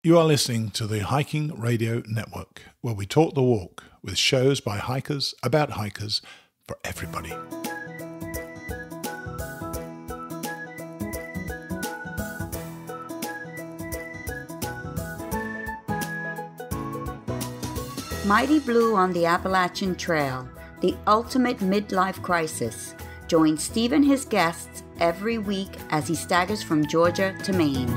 You are listening to the Hiking Radio Network, where we talk the walk with shows by hikers, about hikers, for everybody. Mighty Blue on the Appalachian Trail, the ultimate midlife crisis. Join Steve and his guests every week as he staggers from Georgia to Maine.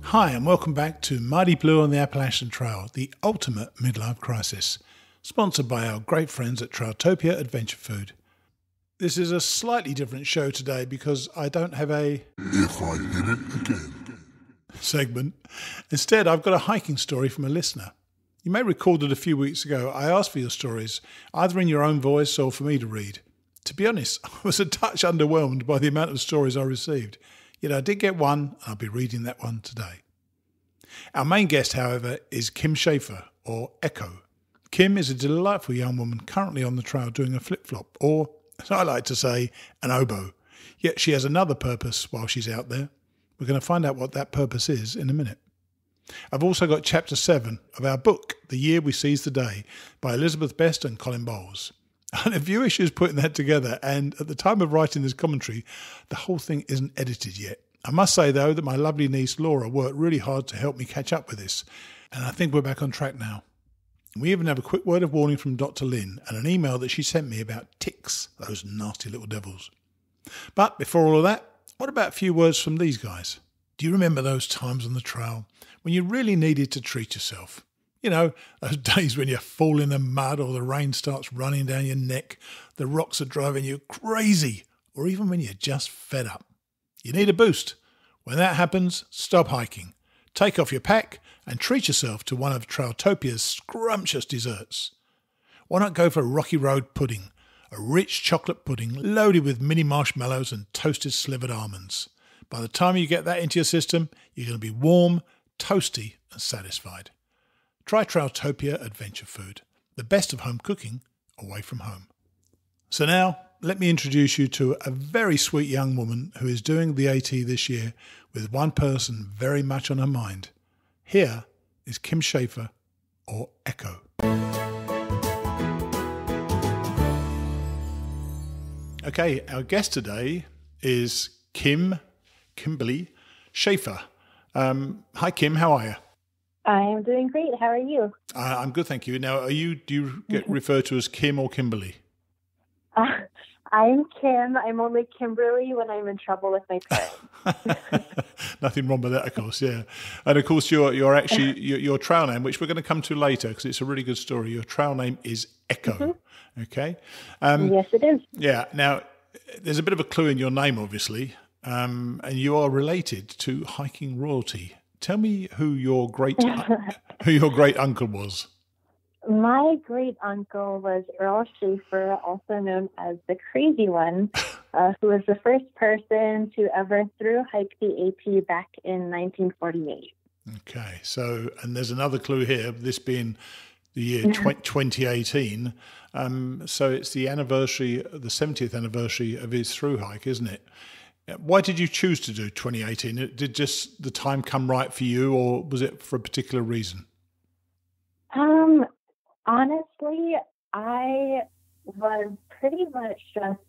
Hi, and welcome back to Mighty Blue on the Appalachian Trail, the ultimate midlife crisis, sponsored by our great friends at Trailtopia Adventure Food. This is a slightly different show today because I don't have a "If I Hit It Again" segment. Instead, I've got a hiking story from a listener. You may recall that a few weeks ago I asked for your stories, either in your own voice or for me to read. To be honest, I was a touch underwhelmed by the amount of stories I received. Yet I did get one, and I'll be reading that one today. Our main guest, however, is Kim Shaffer, or Echo. Kim is a delightful young woman currently on the trail doing a flip-flop, or, as I like to say, an oboe. Yet she has another purpose while she's out there. We're going to find out what that purpose is in a minute. I've also got Chapter 7 of our book, The Year We Seized the Day, by Elizabeth Best and Colin Bowles. I had a few issues putting that together, and at the time of writing this commentary, the whole thing isn't edited yet. I must say, though, that my lovely niece Laura worked really hard to help me catch up with this, and I think we're back on track now. We even have a quick word of warning from Dr. Lynn and an email that she sent me about ticks, those nasty little devils. But before all of that, what about a few words from these guys? Do you remember those times on the trail when you really needed to treat yourself? You know, those days when you fall in the mud or the rain starts running down your neck, the rocks are driving you crazy, or even when you're just fed up. You need a boost. When that happens, stop hiking. Take off your pack and treat yourself to one of Trailtopia's scrumptious desserts. Why not go for Rocky Road pudding, a rich chocolate pudding loaded with mini marshmallows and toasted slivered almonds. By the time you get that into your system, you're going to be warm, toasty and satisfied. Try Trailtopia Adventure Food, the best of home cooking away from home. So now, let me introduce you to a very sweet young woman who is doing the AT this year with one person very much on her mind. Here is Kim Shaffer, or Echo. Okay, our guest today is Kimberly Shaffer. Hi Kim, how are you? I am doing great. How are you? I'm good, thank you. Now, do you get referred to as Kim or Kimberly? I'm Kim. I'm only Kimberly when I'm in trouble with my parents. Nothing wrong with that, of course, yeah. And of course, you're actually, your trail name, which we're going to come to later because it's a really good story. Your trail name is Echo, okay? Yes, it is. Yeah. Now, there's a bit of a clue in your name, obviously, and you are related to hiking royalty. Tell me who your great uncle was. My great uncle was Earl Shaffer, also known as the Crazy One, who was the first person to ever thru-hike the AT back in 1948. Okay, so, and there's another clue here, this being the year 2018. So it's the anniversary, the 70th anniversary of his thru-hike, isn't it? Why did you choose to do 2018? Did just the time come right for you, or was it for a particular reason? Honestly, I was pretty much just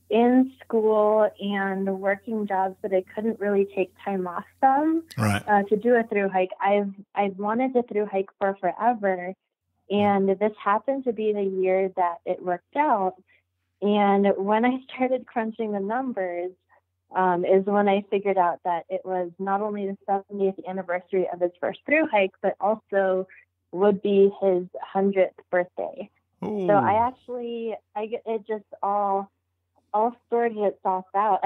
in school and working jobs that I couldn't really take time off from to do a thru-hike. I've wanted to thru-hike for forever, and this happened to be the year that it worked out. And when I started crunching the numbers, is when I figured out that it was not only the 70th anniversary of his first thru-hike, but also would be his 100th birthday. Ooh. So it just all sorted itself out.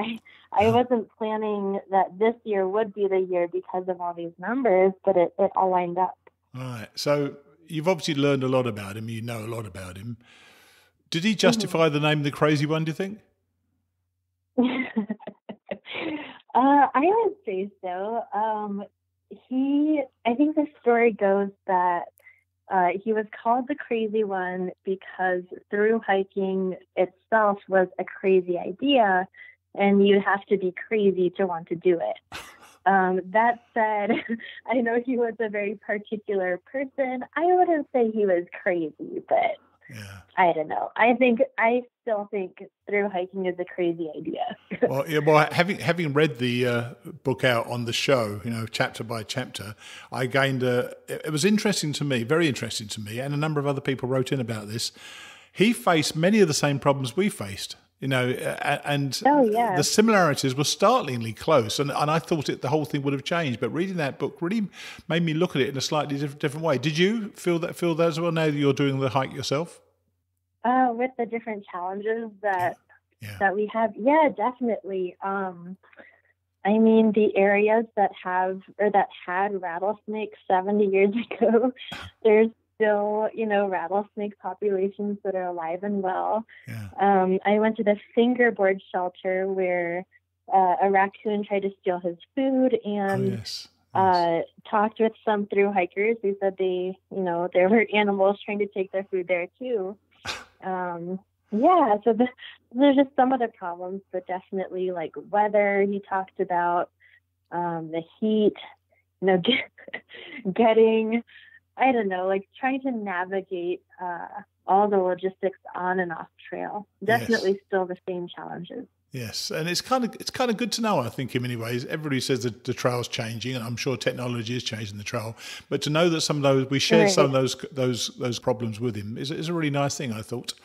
I wasn't planning that this year would be the year because of all these numbers, but it all lined up. All right. So you've obviously learned a lot about him. You know a lot about him. Did he justify the name The Crazy One, do you think? I would say so. I think the story goes that he was called the Crazy One because thru-hiking itself was a crazy idea, and you have to be crazy to want to do it. That said, I know he was a very particular person. I wouldn't say he was crazy, but yeah. I don't know. I still think through hiking is a crazy idea. Well, having read the book out on the show, chapter by chapter, I gained it was interesting to me, very interesting to me, and a number of other people wrote in about this. He faced many of the same problems we faced, and the similarities were startlingly close. And I thought the whole thing would have changed, but reading that book really made me look at it in a slightly different way. Did you feel that as well now that you're doing the hike yourself? With the different challenges that we have, yeah, definitely. I mean, the areas that had rattlesnakes 70 years ago, there's still, rattlesnake populations that are alive and well. Yeah. I went to the fingerboard shelter where a raccoon tried to steal his food, and talked with some thru hikers who said there were animals trying to take their food there too. So there's just some other problems, but definitely like weather. He talked about the heat, getting, I don't know, like trying to navigate all the logistics on and off trail. Definitely still the same challenges. Yes, and it's kind of good to know, I think, in many ways. Everybody says that the trail's changing, and I'm sure technology is changing the trail. But to know that some of those we share some of those problems with him is a really nice thing, I thought.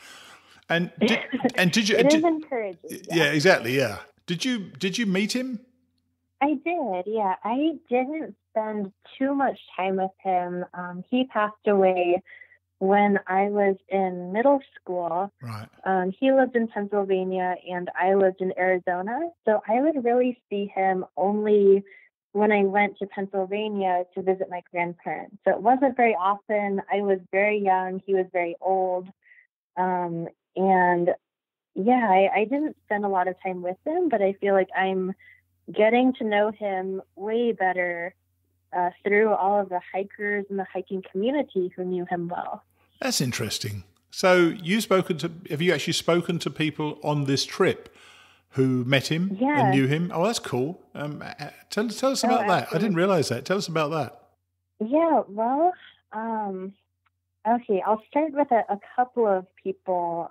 And did you? It is encouraging. Yeah, exactly. Yeah. Did you meet him? I did. Yeah, I didn't spend too much time with him. He passed away when I was in middle school. Right. He lived in Pennsylvania and I lived in Arizona. So I would really see him only when I went to Pennsylvania to visit my grandparents. So it wasn't very often. I was very young. He was very old. I didn't spend a lot of time with him, but I feel like I'm getting to know him way better through all of the hikers in the hiking community who knew him well. That's interesting. So have you actually spoken to people on this trip who met him and knew him? Oh, that's cool. Tell us about that. I didn't realize that. Tell us about that. Yeah, well, okay, I'll start with a couple of people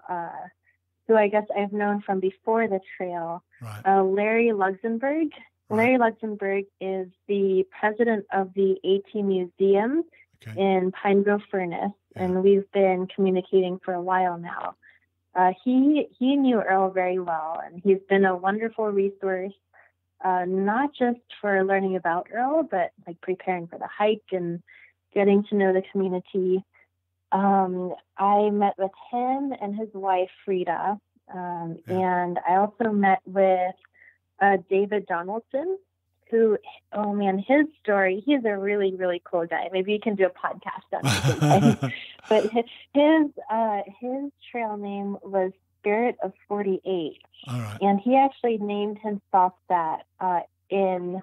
who I guess I've known from before the trail. Right. Larry Luxembourg. Right. Larry Luxembourg is the president of the AT Museum in Pine Grove Furnace, and we've been communicating for a while now. He knew Earl very well, and he's been a wonderful resource, not just for learning about Earl, but like preparing for the hike and getting to know the community. I met with him and his wife, Frida, and I also met with David Donaldson, who, his story, he's a really, really cool guy. Maybe you can do a podcast on him. But his trail name was Spirit of 48. All right. And he actually named himself that in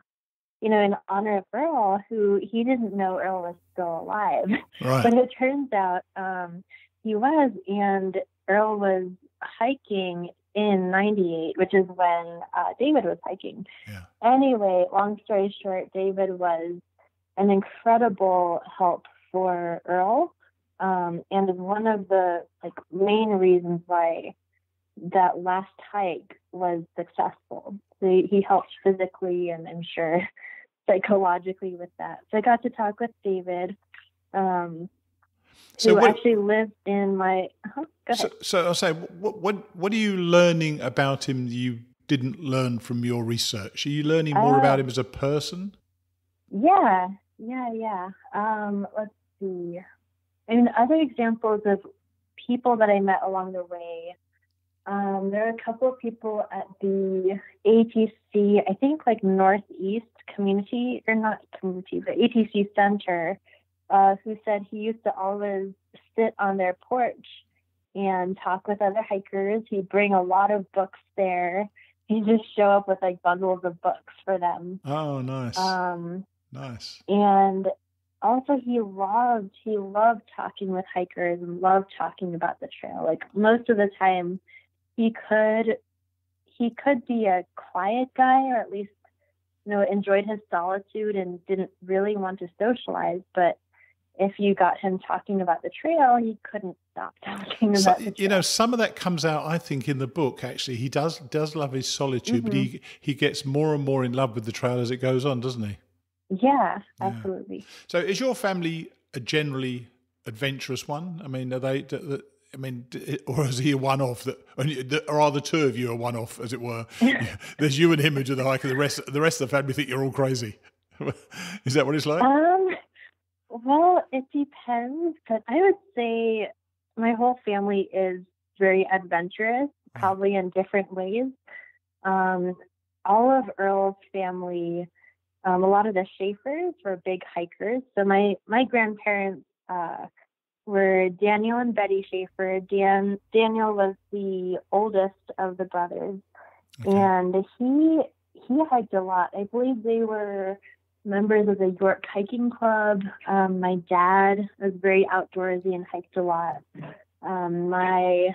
honor of Earl, who he didn't know Earl was still alive. Right. But it turns out he was, and Earl was hiking in 98, which is when David was hiking. Yeah. Anyway, long story short, David was an incredible help for Earl, and is one of the main reasons why that last hike was successful. So he helped physically and I'm sure psychologically with that. So I got to talk with David, who actually lived in my... Go ahead. So I'll say, what are you learning about him that you didn't learn from your research? Are you learning more about him as a person? Yeah. Let's see. I mean, other examples of people that I met along the way, there are a couple of people at the ATC, I think Northeast Community, or not community, the ATC Center, who said he used to always sit on their porch and talk with other hikers. He'd bring a lot of books there. He'd just show up with bundles of books for them. Oh, nice. Nice. And also he loved talking with hikers and loved talking about the trail. Most of the time he he could be a quiet guy, or at least, enjoyed his solitude and didn't really want to socialize. But if you got him talking about the trail, he couldn't stop talking about the trail. Some of that comes out, I think, in the book, actually. He does love his solitude, but he gets more and more in love with the trail as it goes on, doesn't he? Yeah, absolutely. So is your family a generally adventurous one? I mean, or is he a one-off? Or are the two of you a one-off, as it were? There's you and him who do the hike, and the rest of the family think you're all crazy. Is that what it's like? Well, it depends, but I would say my whole family is very adventurous, probably in different ways. All of Earl's family, a lot of the Shaffers were big hikers. So my grandparents were Daniel and Betty Shaffer. Daniel was the oldest of the brothers, and he hiked a lot. I believe they were members of the York Hiking Club. My dad was very outdoorsy and hiked a lot. My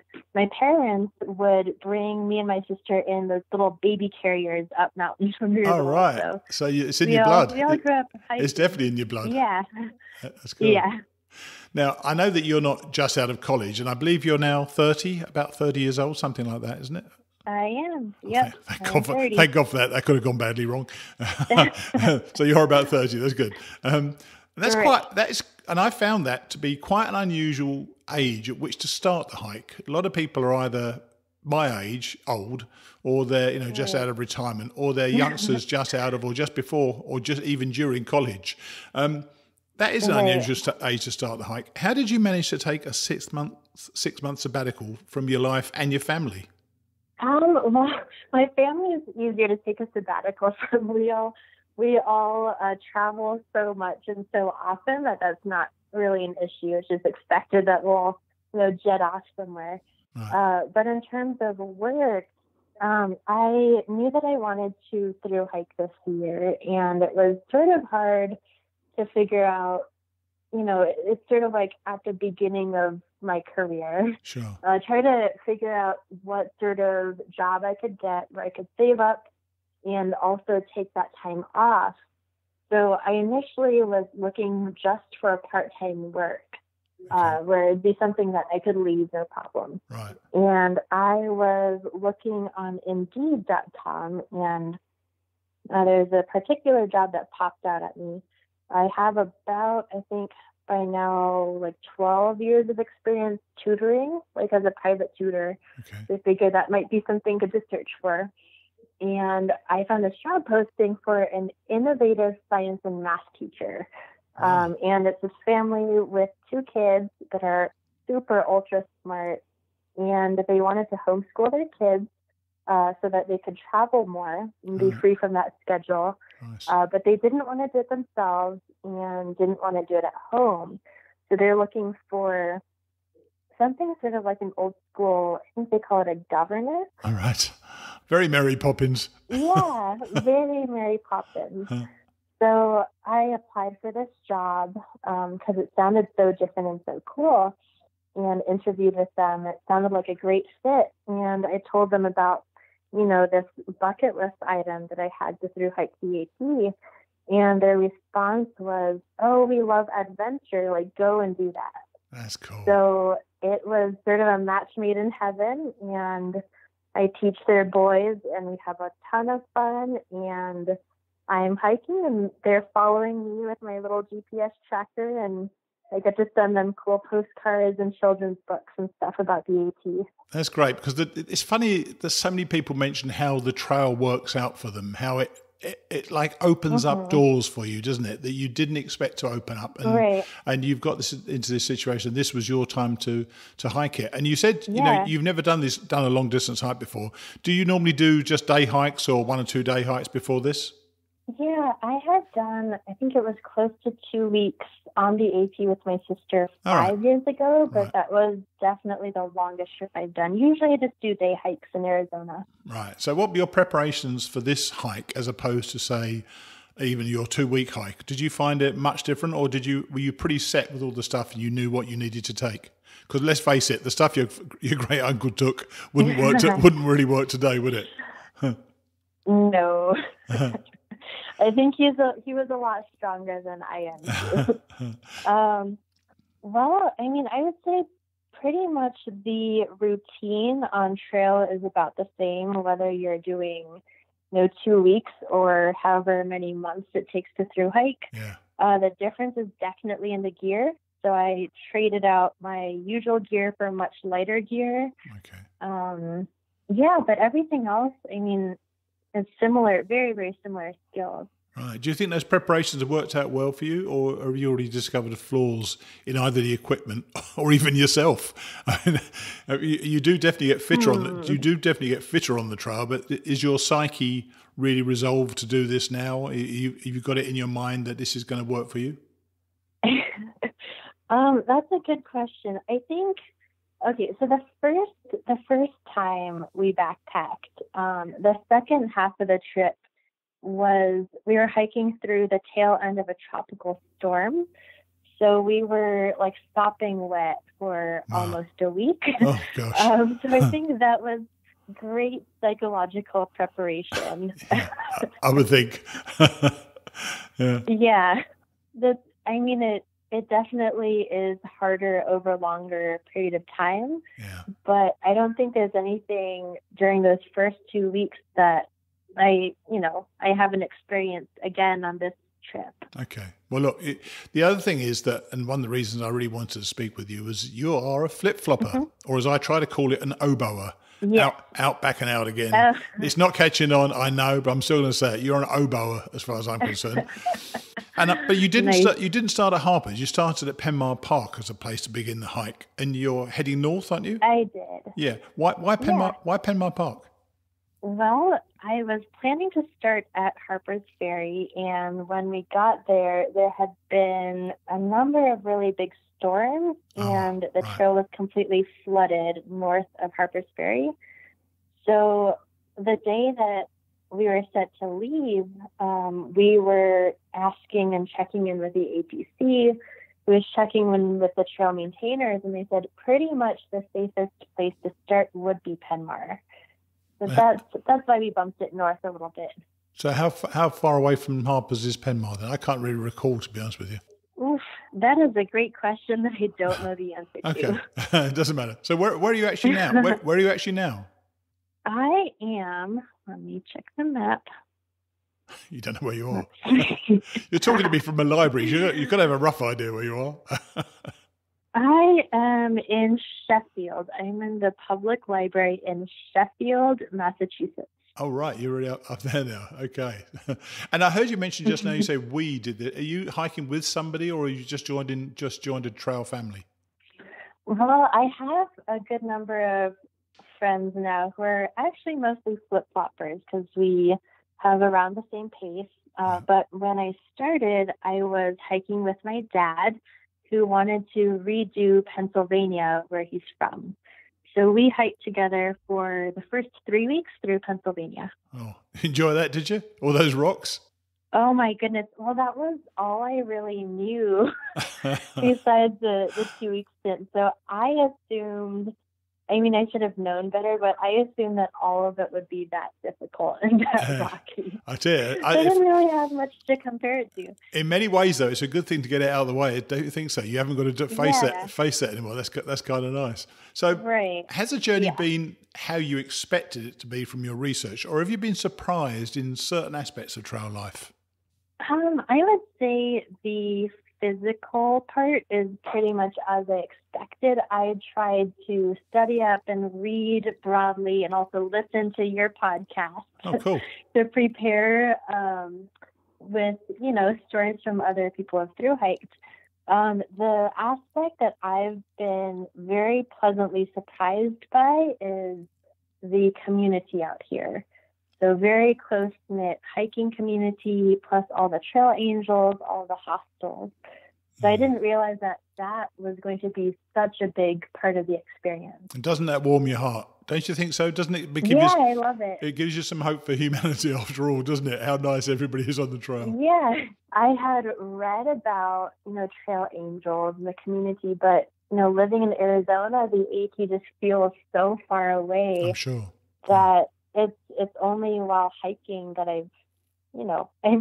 parents would bring me and my sister in those little baby carriers up mountains from the Oh, right. So it's in your blood. We all grew up hiking. It's definitely in your blood. Yeah. That's cool. Yeah. Now, I know that you're not just out of college, and I believe you're now about 30 years old, something like that, isn't it? I am. Yep. Thank God for that. That could have gone badly wrong. So you're about 30. That's good. And I found that to be quite an unusual age at which to start the hike. A lot of people are either my age, old, or they're just out of retirement, or they're youngsters just out of, or just before, or just even during college. That is an unusual age to start the hike. How did you manage to take a 6 month sabbatical from your life and your family? Well, my family is easier to take a sabbatical from. We all travel so much and so often that's not really an issue. It's just expected that we'll jet off somewhere. Right. But in terms of work, I knew that I wanted to thru-hike this year, and it was sort of hard to figure out. It's sort of like at the beginning of my career. Sure. Try to figure out what sort of job I could get where I could save up and also take that time off. So I initially was looking just for part-time work, where it'd be something that I could leave, no problem. Right. And I was looking on Indeed.com, and there's a particular job that popped out at me. I have about, I think, by now, 12 years of experience tutoring, as a private tutor. Okay. So I figured that might be something good to search for. And I found this job posting for an innovative science and math teacher. And it's this family with 2 kids that are super ultra smart. And they wanted to homeschool their kids so that they could travel more and be free from that schedule. Nice. But they didn't want to do it themselves and didn't want to do it at home. So they're looking for something sort of like an old school, I think they call it a governess. All right. Very Mary Poppins. Yeah, very Mary Poppins. Huh. So I applied for this job because it sounded so different and so cool, and interviewed with them. It sounded like a great fit. And I told them about this bucket list item that I had to thru-hike the AT, and their response was, "Oh, we love adventure, go and do that." That's cool. So it was sort of a match made in heaven, and I teach their boys, and we have a ton of fun, and I'm hiking, and they're following me with my little GPS tracker, and I get to send them cool postcards and children's books and stuff about the AT. That's great, because it's funny that so many people mention how the trail works out for them, how it opens up doors for you, doesn't it, that you didn't expect to open up. And, right. And you've got this into this situation. This was your time to hike it. And you said, you've never done a long distance hike before. Do you normally do just day hikes or 1 or 2 day hikes before this? Yeah, I had done, I think it was close to 2 weeks on the AT with my sister 5 years ago, but that was definitely the longest trip I've done. Usually I just do day hikes in Arizona. Right. So what were your preparations for this hike as opposed to, say, even your 2-week hike? Did you find it much different, or were you pretty set with all the stuff and you knew what you needed to take? Because let's face it, the stuff your great uncle took wouldn't really work today, would it? No. I think he was a lot stronger than I am. Well, I mean, I would say pretty much the routine on trail is about the same, whether you're doing, 2 weeks or however many months it takes to thru hike. Yeah. The difference is definitely in the gear. So I traded out my usual gear for much lighter gear. Okay. Yeah, but everything else, I mean, is similar, very, very similar skills. Right. Do you think those preparations have worked out well for you, or have you already discovered flaws in either the equipment or even yourself? I mean, you do definitely get fitter on the trail, but is your psyche really resolved to do this now? Have you got it in your mind that this is going to work for you? That's a good question. I think, okay, so the first time we backpacked, the second half of the trip was we were hiking through the tail end of a tropical storm. So we were like stopping wet for almost a week. Oh, gosh. So I think that was great psychological preparation. Yeah, I would think. Yeah. Yeah. It definitely is harder over a longer period of time. Yeah. But I don't think there's anything during those first 2 weeks that I haven't experienced again on this trip. Okay. Well, look, the other thing is that, and one of the reasons I really wanted to speak with you is you are a flip-flopper, or as I try to call it, an oboer. Yeah. Out, back and out again. It's not catching on, I know, but I'm still going to say it. You're an oboer as far as I'm concerned. But you didn't you didn't start at Harpers. You started at Penn Mar Park as a place to begin the hike, and you're heading north, aren't you? I did. Yeah. Why Penn Mar Park? Well, I was planning to start at Harpers Ferry, and when we got there had been a number of really big storms, and the trail was completely flooded north of Harpers Ferry. So the day that we were set to leave, we were asking and checking in with the APC, who was checking in with the trail maintainers, and they said pretty much the safest place to start would be Penn Mar. So that's why we bumped it north a little bit. So how far away from Harpers is Penn Mar then? I can't really recall, to be honest with you. Oof, that is a great question that I don't know the answer to. Okay, it doesn't matter. So where are you actually now? Where are you actually now? I am. Let me check the map. You don't know where you are. You're talking to me from a library. You've got to have a rough idea where you are. I am in Sheffield. I'm in the public library in Sheffield, Massachusetts. Oh, right. You're already up there now. Okay. And I heard you mention just now, you say we did it. Are you hiking with somebody, or are you just joined a trail family? Well, I have a good number of friends now who are actually mostly flip-floppers because we have around the same pace. But when I started, I was hiking with my dad, who wanted to redo Pennsylvania, where he's from. So we hiked together for the first 3 weeks through Pennsylvania. Oh, enjoy that, did you? All those rocks? Oh, my goodness. Well, that was all I really knew besides the 2 week stint. So I assumed, I should have known better, but I assumed that all of it would be that difficult and that rocky. I tell you, I didn't really have much to compare it to. In many ways, though, it's a good thing to get it out of the way. Don't you think so? You haven't got to face that anymore. That's kind of nice. So, has the journey been how you expected it to be from your research, or have you been surprised in certain aspects of trail life? I would say the physical part is pretty much as I expected. I tried to study up and read broadly and also listen to your podcast to prepare with, stories from other people who have thru-hiked. The aspect that I've been very pleasantly surprised by is the community out here. So very close-knit hiking community, plus all the trail angels, all the hostels. So I didn't realize that was going to be such a big part of the experience. And doesn't that warm your heart? Don't you think so? Doesn't it? I love it. It gives you some hope for humanity after all, doesn't it? How nice everybody is on the trail. Yeah. I had read about, trail angels and the community, but, living in Arizona, the AT just feels so far away. I'm sure. That it's only while hiking that I've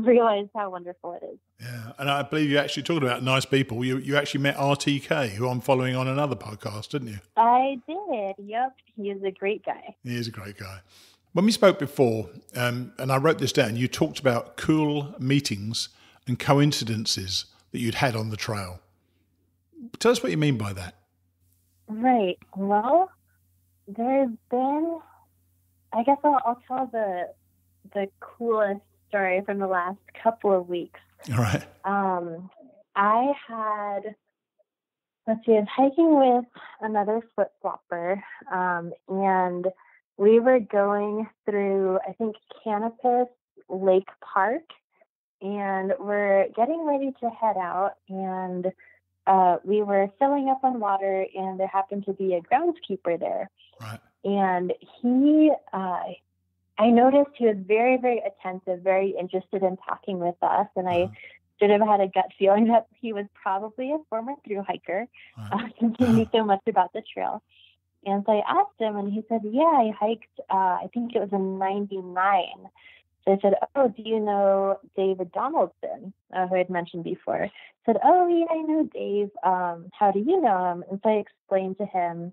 realized how wonderful it is. Yeah, and I believe you actually talking about nice people. You actually met RTK, who I'm following on another podcast, didn't you? I did. Yep, he is a great guy. He is a great guy. When we spoke before, and I wrote this down, you talked about cool meetings and coincidences that you'd had on the trail. Tell us what you mean by that. Right. Well, there's been, I guess I'll tell the coolest story from the last couple of weeks. All right. I was hiking with another flip-flopper, and we were going through, I think, Canopus Lake Park, and we're getting ready to head out, and we were filling up on water, and there happened to be a groundskeeper there. Right. And I noticed he was very, very attentive, very interested in talking with us, and I sort of had a gut feeling that he was probably a former thru-hiker, since he knew so much about the trail. And so I asked him, and he said, yeah, I hiked, I think it was in 99. So I said, oh, do you know David Donaldson, who I had mentioned before? I said, oh, yeah, I know Dave. How do you know him? And so I explained to him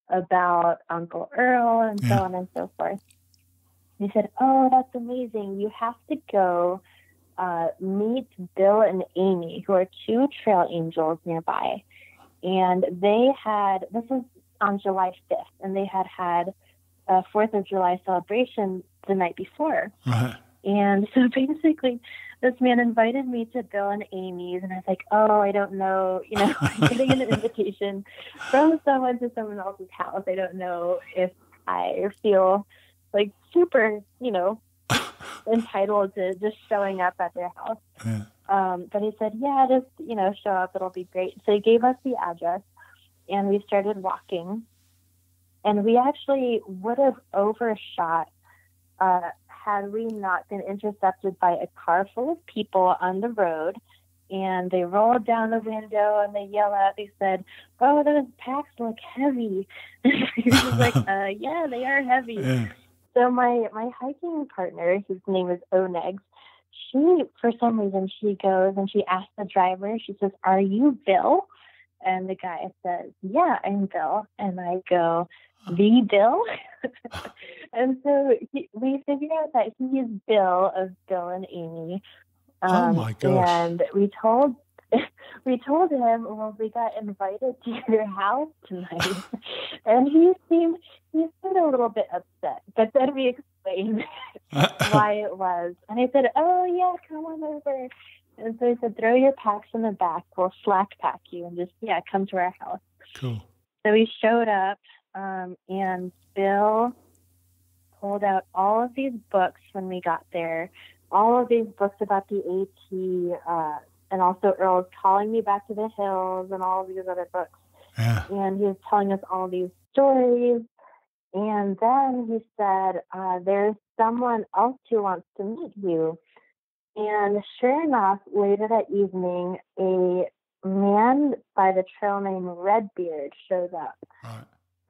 about Uncle Earl and so on and so forth. He said, oh, that's amazing. You have to go meet Bill and Amy, who are two trail angels nearby. And they had, this was on July 5th, and they had a 4th of July celebration the night before. Right. And so basically, this man invited me to Bill and Amy's, and I was like, oh, I don't know, I'm getting an invitation from someone to someone else's house. I don't know if I feel like super, entitled to just showing up at their house. Yeah. But he said, yeah, just, show up. It'll be great. So he gave us the address, and we started walking. And we actually would have overshot had we not been intercepted by a car full of people on the road. And they rolled down the window and they yell out, they said, oh, those packs look heavy. He was like, yeah, they are heavy. Yeah. So my hiking partner, his name is Onegs, she, for some reason, she goes and she asks the driver, she says, are you Bill? And the guy says, yeah, I'm Bill. And I go, the Bill? And so we figured out that he is Bill of Bill and Amy. Oh my gosh. And we told him, well, we got invited to your house tonight. And he seemed a little bit upset. But then we explained why it was. And I said, oh, yeah, come on over. And so he said, throw your packs in the back. We'll slack pack you and just, come to our house. Cool. So we showed up, and Bill pulled out all of these books when we got there, all of these books about the AT, and also Earl's Calling Me Back to the Hills and all of these other books. Yeah. And he was telling us all these stories. And then he said, there's someone else who wants to meet you. And sure enough, later that evening, a man by the trail named Redbeard shows up. Right.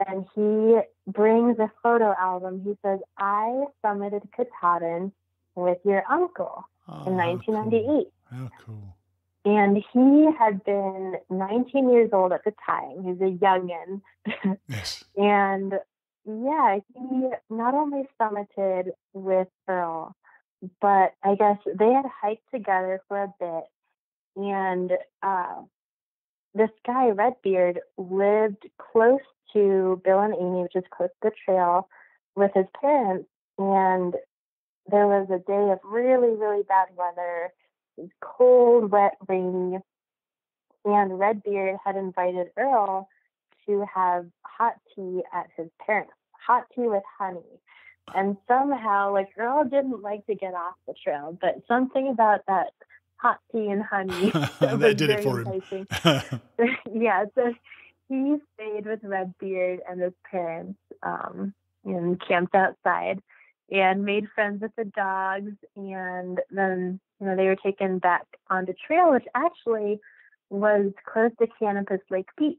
And he brings a photo album. He says, I summited Katahdin with your uncle in 1998. How cool. And he had been 19 years old at the time. He was a youngin'. Yes. And he not only summited with Earl, but I guess they had hiked together for a bit. And this guy, Redbeard, lived close to Bill and Amy, which is close to the trail, with his parents. And there was a day of really, really bad weather. It was cold, wet, rainy. And Redbeard had invited Earl to have hot tea at his parents'. Hot tea with honey. And somehow, Earl didn't like to get off the trail, but something about that hot tea and honey that did it for him. Yeah, so he stayed with Redbeard and his parents and camped outside and made friends with the dogs. And then, they were taken back on the trail, which actually was close to Canopus Lake Beach,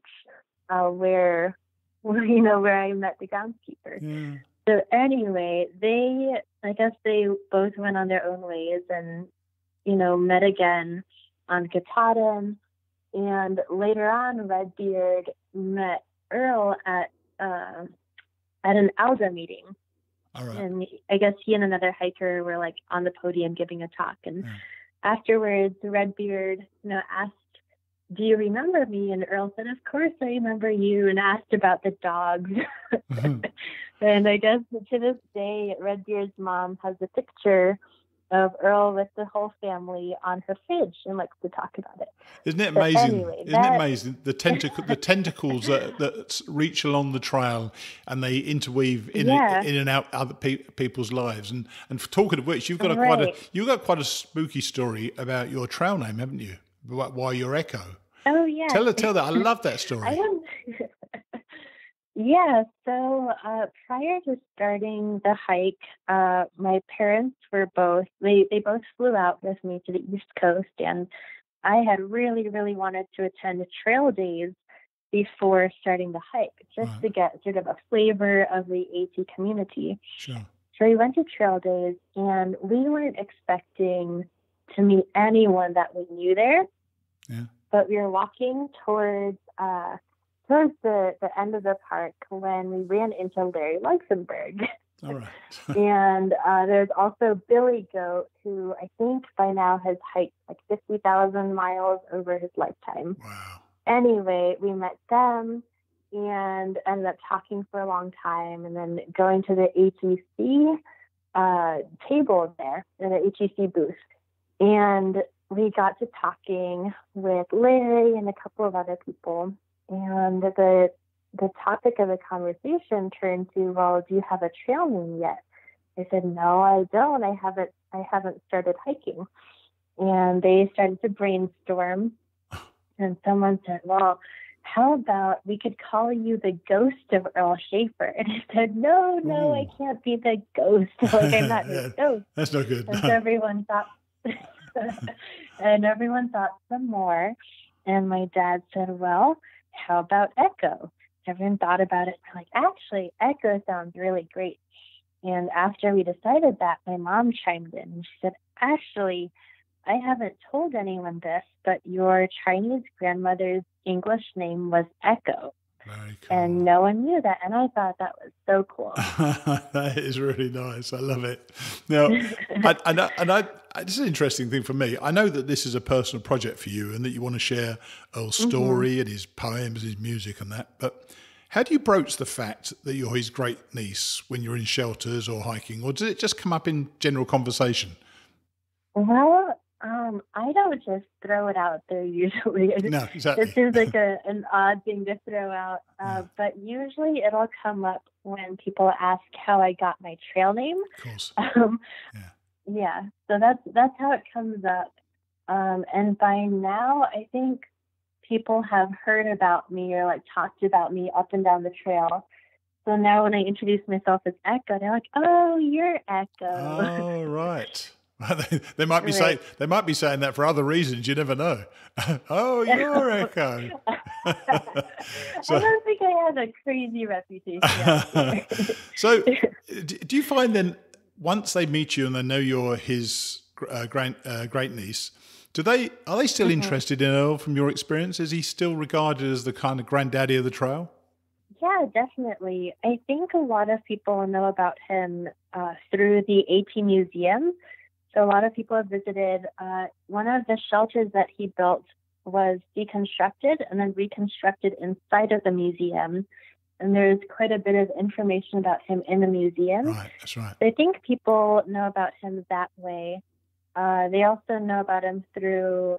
where I met the groundskeeper. Yeah. So anyway, I guess they both went on their own ways and, met again on Katahdin. And later on, Redbeard met Earl at an ALDA meeting. All right. And I guess he and another hiker were like on the podium giving a talk. And afterwards, Redbeard, asked, "Do you remember me?" And Earl said, "Of course I remember you," and asked about the dogs. Mm-hmm. And I guess to this day, Redbeard's mom has a picture of Earl with the whole family on her fridge and likes to talk about it. Isn't it amazing? Isn't it amazing? The tentacles that reach along the trail and they interweave in and out other people's lives. And for talking of which, you've got quite a spooky story about your trail name, haven't you? Why your Echo? Oh yeah. Tell that. I love that story. Yeah, so prior to starting the hike, my parents were they both flew out with me to the East Coast, and I had really, really wanted to attend trail days before starting the hike, just to get sort of a flavor of the AT community. Sure. So we went to trail days, and we weren't expecting to meet anyone that we knew there. Yeah. But we were walking towards the end of the park when we ran into Larry Luxembourg. All right. And there's also Billy Goat, who I think by now has hiked like 50,000 miles over his lifetime. Wow. Anyway, we met them and ended up talking for a long time, and then going to the HEC table there, in the HEC booth. And we got to talking with Larry and a couple of other people. And the topic of the conversation turned to, "Well, do you have a trail name yet?" I said, "No, I don't. I haven't started hiking." And they started to brainstorm. And someone said, "Well, how about we could call you the ghost of Earl Shaffer?" And I said, No, I can't be the ghost. Like, I'm not the ghost. That's not good. And so everyone thought, some more. And my dad said, "Well, how about Echo?" Everyone thought about it. We're like, actually, Echo sounds really great. And after we decided that, my mom chimed in and she said, "Actually, I haven't told anyone this, but your Chinese grandmother's English name was Echo." Very cool. And no one knew that. And I thought that was so cool. That is really nice. I love it. Now, this is an interesting thing for me. I know that this is a personal project for you and that you want to share Earl's story and his poems, his music and that. But how do you broach the fact that you're his great niece when you're in shelters or hiking? Or does it just come up in general conversation? Well, I don't just throw it out there usually. No, exactly. It seems like an odd thing to throw out. But usually it'll come up when people ask how I got my trail name. Of course. Yeah. So that's how it comes up. And by now, I think people have heard about me or like talked about me up and down the trail. So now when I introduce myself as Echo, they're like, "Oh, you're Echo." Oh, right. They might be saying that for other reasons. You never know. Oh, you're Echo. So, I don't think I have a crazy reputation. So, do you find then once they meet you and they know you're his great niece, are they still interested in Earl from your experience? Is he still regarded as the kind of granddaddy of the trail? Yeah, definitely. I think a lot of people know about him through the AT Museum. So a lot of people have visited. One of the shelters that he built was deconstructed and then reconstructed inside of the museum. And there's quite a bit of information about him in the museum. Right, that's right. So I think people know about him that way. They also know about him through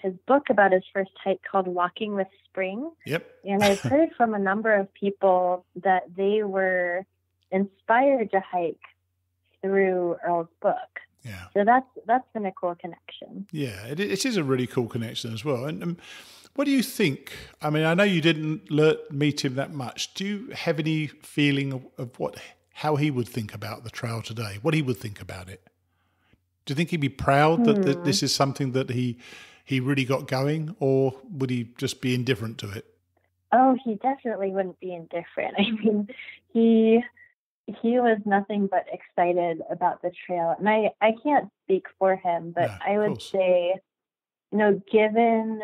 his book about his first hike called Walking with Spring. Yep. And I've heard from a number of people that they were inspired to hike through Earl's book. Yeah. So that's been a cool connection. Yeah, it is a really cool connection as well. And what do you think? I mean, I know you didn't meet him that much. Do you have any feeling of how he would think about the trail today? What he would think about it? Do you think he'd be proud that this is something that he really got going, or would he just be indifferent to it? Oh, he definitely wouldn't be indifferent. I mean, he he was nothing but excited about the trail. And I can't speak for him, but I would say, given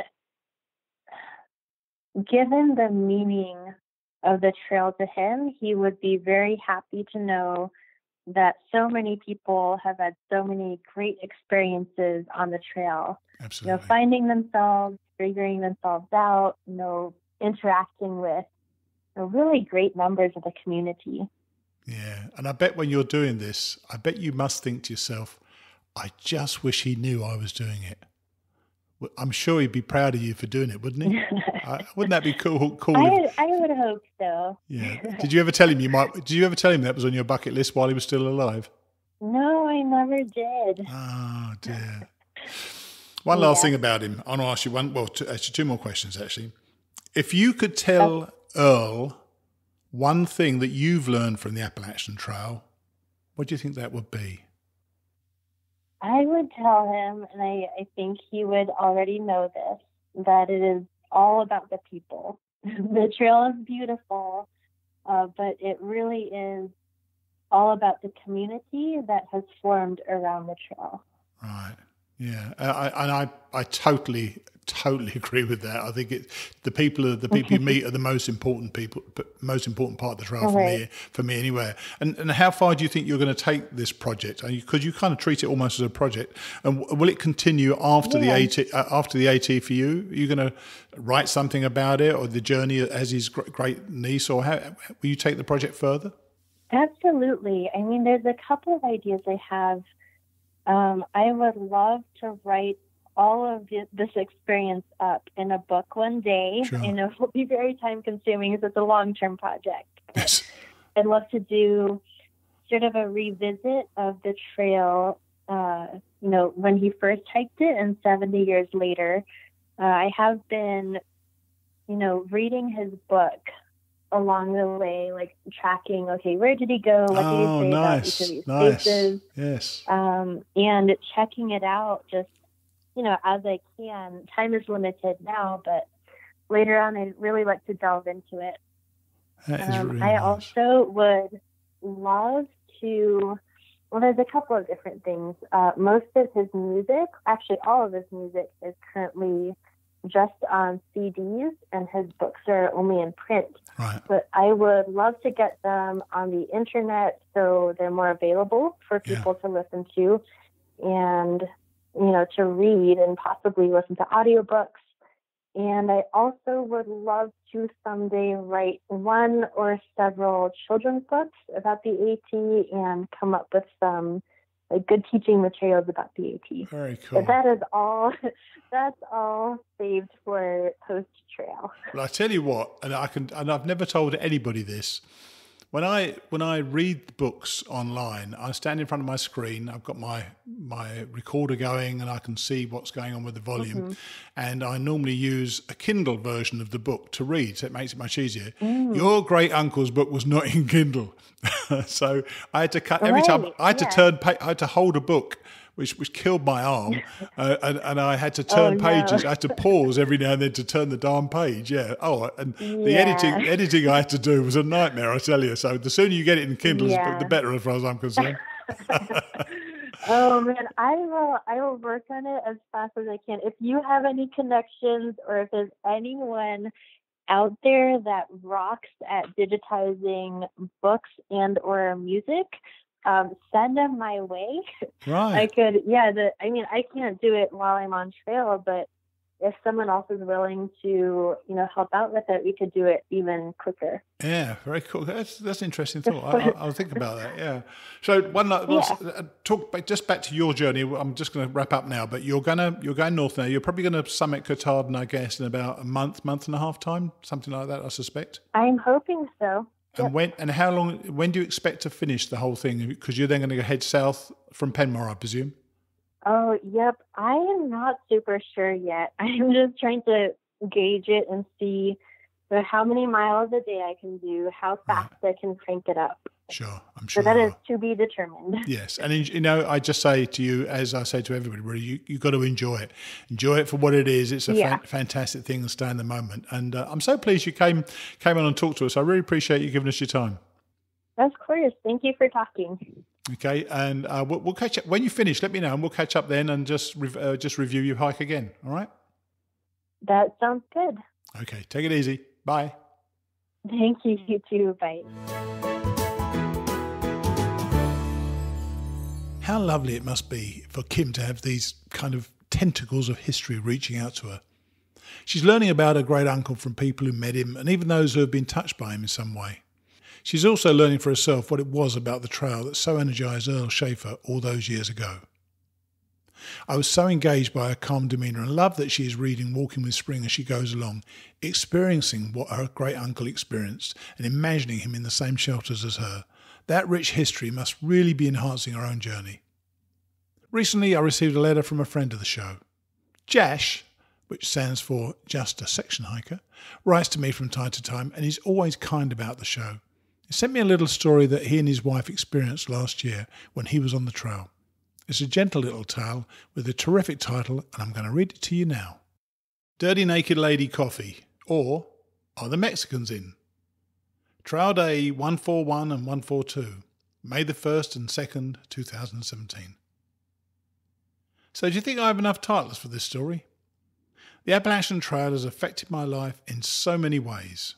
the meaning of the trail to him, he would be very happy to know that so many people have had so many great experiences on the trail. Absolutely. Finding themselves, figuring themselves out, interacting with really great members of the community. Yeah. And I bet when you're doing this, I bet you must think to yourself, I just wish he knew I was doing it. I'm sure he'd be proud of you for doing it, wouldn't he? Wouldn't that be cool? I would hope so. Yeah. Did you ever tell him that was on your bucket list while he was still alive? No, I never did. Oh, dear. One last thing about him. I want to ask you two more questions, actually. If you could tell Earl one thing that you've learned from the Appalachian Trail, what do you think that would be? I would tell him, and I think he would already know this, that it is all about the people. The trail is beautiful, but it really is all about the community that has formed around the trail. Right. Yeah. I totally agree with that. I think the people you meet are the most important part of the trail for me anyway. And how far do you think you're going to take this project? Because you kind of treat it almost as a project. And will it continue after the AT for you? Are you going to write something about it, or the journey as his great niece, or how will you take the project further? Absolutely. I mean, there's a couple of ideas I have. I would love to write all of this experience up in a book one day. Sure. I know it will be very time consuming because it's a long-term project. Yes. I'd love to do sort of a revisit of the trail, when he first hiked it and 70 years later. I have been, reading his book along the way, like tracking, okay, where did he go? What did he say about each of these places? Yes. And checking it out just, as I can. Time is limited now, but later on, I'd really like to delve into it. That is really I nice. also would love to, there's a couple of different things. Most of his music, actually all of his music, is currently just on CDs, and his books are only in print. Right. But I would love to get them on the internet so they're more available for people to listen to and, to read and possibly listen to audiobooks. And I also would love to someday write one or several children's books about the AT and come up with some good teaching materials about the AT. Very cool. But that is all. That's all saved for post-trail. Well, I tell you what, and I've never told anybody this. When I read books online, I stand in front of my screen. I've got my recorder going, and I can see what's going on with the volume. Mm-hmm. And I normally use a Kindle version of the book to read, so it makes it much easier. Your great uncle's book was not in Kindle, so I had to cut every time. I had to hold a book, which killed my arm, and I had to turn pages. I had to pause every now and then to turn the darn page. Yeah. Oh, and the editing I had to do was a nightmare, I tell you. So the sooner you get it in Kindle, the better, as far as I'm concerned. Oh man, I will work on it as fast as I can. If you have any connections, or if there's anyone out there that rocks at digitizing books and or music, send them my way. Right. I could, I can't do it while I'm on trail, but if someone else is willing to, help out with it, we could do it even quicker. Yeah, very cool. That's an interesting thought. I'll think about that. Yeah. So talk just back to your journey. I'm just going to wrap up now, but you're going north now. You're probably going to summit Katahdin, I guess, in about a month and a half time, something like that, I suspect. I'm hoping so. And when do you expect to finish the whole thing? Because you're then going to head south from Penn Mar, I presume. Oh, yep. I am not super sure yet. I'm just trying to gauge it and see how many miles a day I can do, how fast I can crank it up. Sure, I'm sure. So that is to be determined. Yes, and I just say to you, as I say to everybody, really, you've got to enjoy it. Enjoy it for what it is. It's a fantastic thing to stay in the moment. And I'm so pleased you came on and talked to us. I really appreciate you giving us your time. Of course. Thank you for talking. Okay, and we'll catch up. When you finish, let me know, and we'll catch up then and just review your hike again, all right? That sounds good. Okay, take it easy. Bye. Thank you. You too. Bye. How lovely it must be for Kim to have these kind of tentacles of history reaching out to her. She's learning about her great uncle from people who met him and even those who have been touched by him in some way. She's also learning for herself what it was about the trail that so energised Earl Schaefer all those years ago. I was so engaged by her calm demeanour and love that she is reading Walking with Spring as she goes along, experiencing what her great uncle experienced and imagining him in the same shelters as her. That rich history must really be enhancing her own journey. Recently, I received a letter from a friend of the show. JASH, which stands for Just a Section Hiker, writes to me from time to time and is always kind about the show. He sent me a little story that he and his wife experienced last year when he was on the trail. It's a gentle little tale with a terrific title, and I'm going to read it to you now. Dirty Naked Lady Coffee, or Are the Mexicans In? Trail Day 141 and 142, May the 1st and 2nd, 2017. So do you think I have enough titles for this story? The Appalachian Trail has affected my life in so many ways.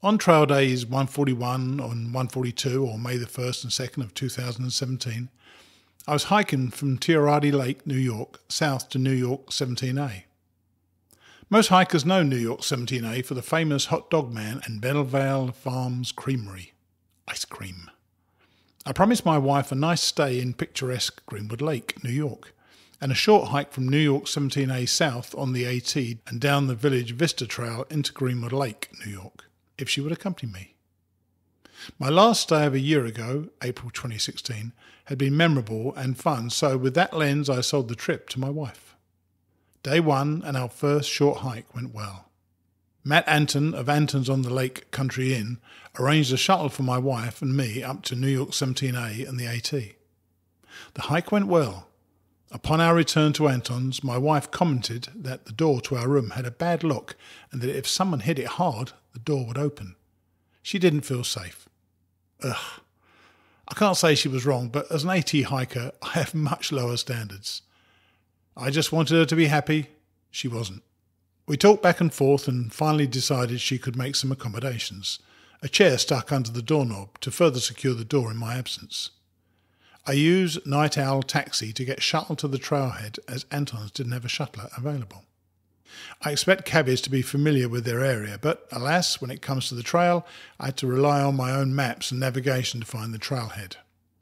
On trail days 141 and 142, or May the 1st and 2nd of 2017, I was hiking from Tirardi Lake, New York, south to New York 17A. Most hikers know New York 17A for the famous Hot Dog Man and Bellevale Farms Creamery. Ice cream. I promised my wife a nice stay in picturesque Greenwood Lake, New York, and a short hike from New York 17A south on the AT and down the Village Vista Trail into Greenwood Lake, New York, if she would accompany me. My last stay of a year ago, April 2016, had been memorable and fun, so with that lens I sold the trip to my wife. Day one and our first short hike went well. Matt Anton of Anton's on the Lake Country Inn arranged a shuttle for my wife and me up to New York 17A and the AT. The hike went well. Upon our return to Anton's, my wife commented that the door to our room had a bad lock and that if someone hit it hard, the door would open. She didn't feel safe. Ugh. I can't say she was wrong, but as an AT hiker, I have much lower standards. I just wanted her to be happy. She wasn't. We talked back and forth and finally decided she could make some accommodations. A chair stuck under the doorknob to further secure the door in my absence. I use Night Owl Taxi to get shuttled to the trailhead as Anton's didn't have a shuttler available. I expect cabbies to be familiar with their area, but alas, when it comes to the trail, I had to rely on my own maps and navigation to find the trailhead.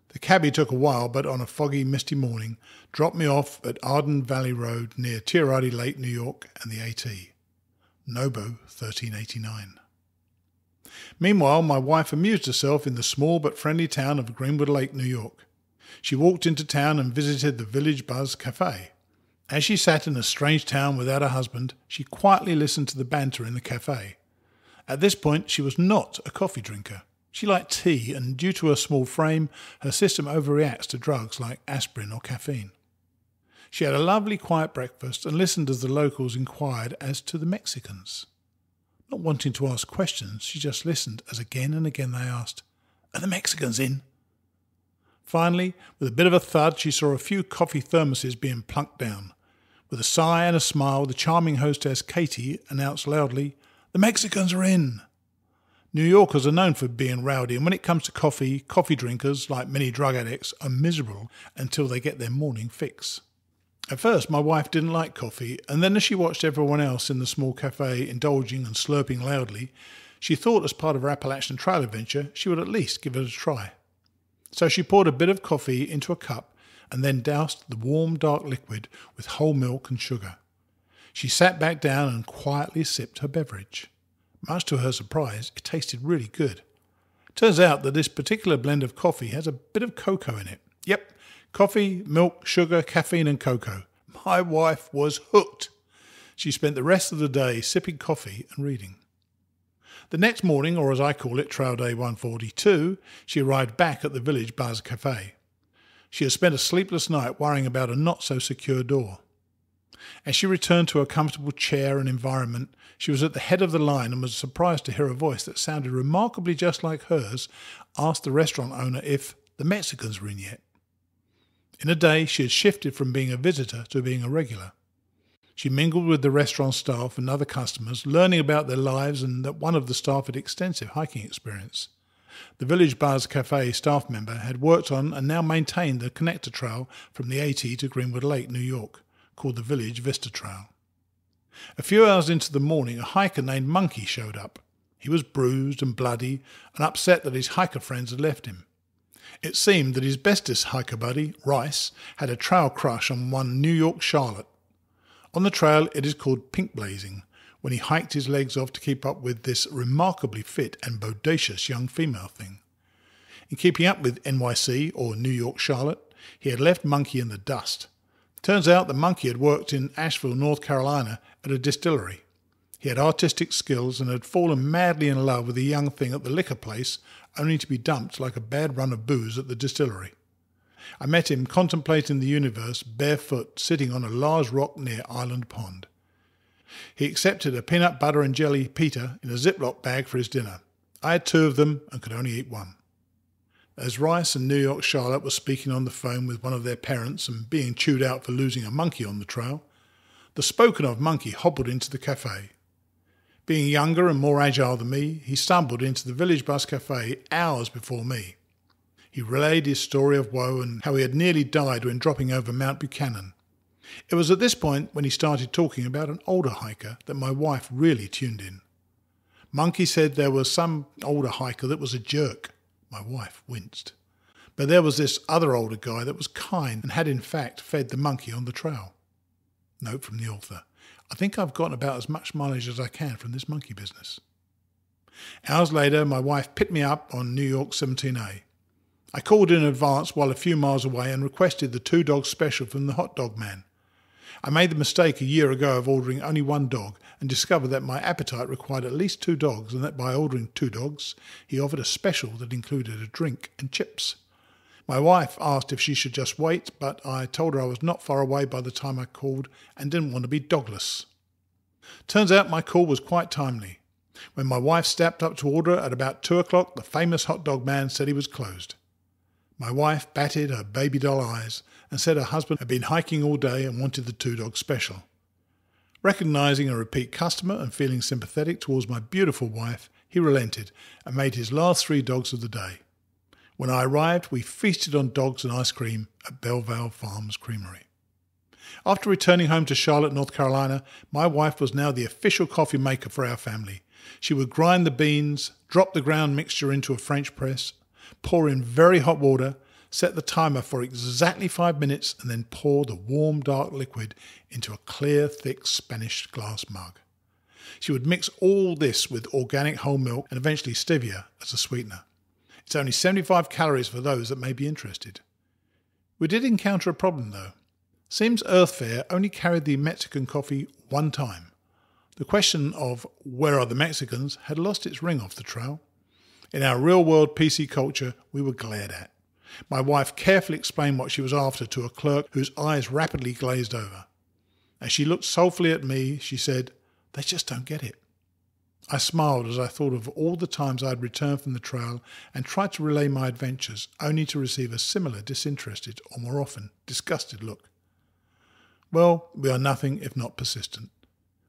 The cabbie took a while, but on a foggy, misty morning, dropped me off at Arden Valley Road near Tirardi Lake, New York, and the AT. Nobo 1389. Meanwhile, my wife amused herself in the small but friendly town of Greenwood Lake, New York. She walked into town and visited the Village Buzz Cafe. As she sat in a strange town without a husband, she quietly listened to the banter in the cafe. At this point, she was not a coffee drinker. She liked tea, and due to her small frame, her system overreacts to drugs like aspirin or caffeine. She had a lovely quiet breakfast and listened as the locals inquired as to the Mexicans. Not wanting to ask questions, she just listened as again and again they asked, "Are the Mexicans in?" Finally, with a bit of a thud, she saw a few coffee thermoses being plunked down. With a sigh and a smile, the charming hostess Katie announced loudly, "The Mexicans are in!" New Yorkers are known for being rowdy, and when it comes to coffee, coffee drinkers, like many drug addicts, are miserable until they get their morning fix. At first, my wife didn't like coffee, and then as she watched everyone else in the small cafe indulging and slurping loudly, she thought as part of her Appalachian Trail adventure, she would at least give it a try. So she poured a bit of coffee into a cup and then doused the warm, dark liquid with whole milk and sugar. She sat back down and quietly sipped her beverage. Much to her surprise, it tasted really good. Turns out that this particular blend of coffee has a bit of cocoa in it. Yep, coffee, milk, sugar, caffeine and cocoa. My wife was hooked. She spent the rest of the day sipping coffee and reading. The next morning, or as I call it, Trail Day 142, she arrived back at the Village Buzz Cafe. She had spent a sleepless night worrying about a not-so-secure door. As she returned to her comfortable chair and environment, she was at the head of the line and was surprised to hear a voice that sounded remarkably just like hers ask the restaurant owner if the Mexicans were in yet. In a day, she had shifted from being a visitor to being a regular. She mingled with the restaurant staff and other customers, learning about their lives and that one of the staff had extensive hiking experience. The Village Buzz Cafe staff member had worked on and now maintained the connector trail from the AT to Greenwood Lake, New York, called the Village Vista Trail. A few hours into the morning, a hiker named Monkey showed up. He was bruised and bloody and upset that his hiker friends had left him. It seemed that his bestest hiker buddy, Rice, had a trail crush on one New York Charlotte. On the trail, it is called pink blazing, when he hiked his legs off to keep up with this remarkably fit and bodacious young female thing. In keeping up with NYC, or New York Charlotte, he had left Monkey in the dust. Turns out that Monkey had worked in Asheville, North Carolina, at a distillery. He had artistic skills and had fallen madly in love with a young thing at the liquor place, only to be dumped like a bad run of booze at the distillery. I met him contemplating the universe barefoot, sitting on a large rock near Island Pond. He accepted a peanut butter and jelly pita in a Ziploc bag for his dinner. I had 2 of them and could only eat 1. As Rice and New York Charlotte were speaking on the phone with one of their parents and being chewed out for losing a monkey on the trail, the spoken-of monkey hobbled into the cafe. Being younger and more agile than me, he stumbled into the Village Bus Cafe hours before me. He relayed his story of woe and how he had nearly died when dropping over Mount Buchanan. It was at this point, when he started talking about an older hiker, that my wife really tuned in. Monkey said there was some older hiker that was a jerk. My wife winced. But there was this other older guy that was kind and had in fact fed the monkey on the trail. Note from the author. I think I've gotten about as much mileage as I can from this monkey business. Hours later, my wife picked me up on New York 17A. I called in advance while a few miles away and requested the 2-dog special from the hot dog man. I made the mistake a year ago of ordering only 1 dog and discovered that my appetite required at least 2 dogs and that by ordering 2 dogs, he offered a special that included a drink and chips. My wife asked if she should just wait, but I told her I was not far away by the time I called and didn't want to be dogless. Turns out my call was quite timely. When my wife stepped up to order at about 2 o'clock, the famous hot dog man said he was closed. My wife batted her baby doll eyes and said her husband had been hiking all day and wanted the 2-dog special. Recognising a repeat customer and feeling sympathetic towards my beautiful wife, he relented and made his last 3 dogs of the day. When I arrived, we feasted on dogs and ice cream at Bellevale Farms Creamery. After returning home to Charlotte, North Carolina, my wife was now the official coffee maker for our family. She would grind the beans, drop the ground mixture into a French press, pour in very hot water, set the timer for exactly 5 minutes, and then pour the warm, dark liquid into a clear, thick Spanish glass mug. She would mix all this with organic whole milk and eventually stevia as a sweetener. It's only 75 calories for those that may be interested. We did encounter a problem though. Seems Earthfare only carried the Mexican coffee 1 time. The question of where are the Mexicans had lost its ring off the trail. In our real-world PC culture, we were glared at. My wife carefully explained what she was after to a clerk whose eyes rapidly glazed over. As she looked soulfully at me, she said, "They just don't get it." I smiled as I thought of all the times I had returned from the trail and tried to relay my adventures, only to receive a similar disinterested, or more often, disgusted look. Well, we are nothing if not persistent.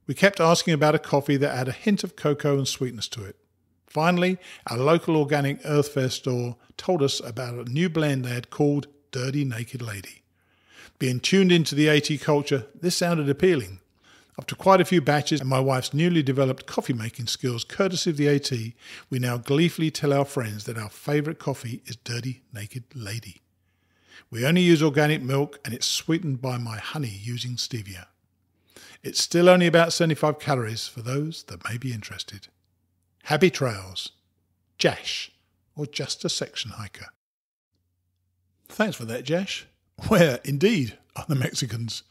We kept asking about a coffee that had a hint of cocoa and sweetness to it. Finally, our local organic Earthfare store told us about a new blend they had called Dirty Naked Lady. Being tuned into the AT culture, this sounded appealing. After quite a few batches and my wife's newly developed coffee-making skills courtesy of the AT, we now gleefully tell our friends that our favourite coffee is Dirty Naked Lady. We only use organic milk and it's sweetened by my honey using stevia. It's still only about 75 calories for those that may be interested. Happy trails. JASH, or just a section hiker. Thanks for that, JASH. Where, indeed, are the Mexicans?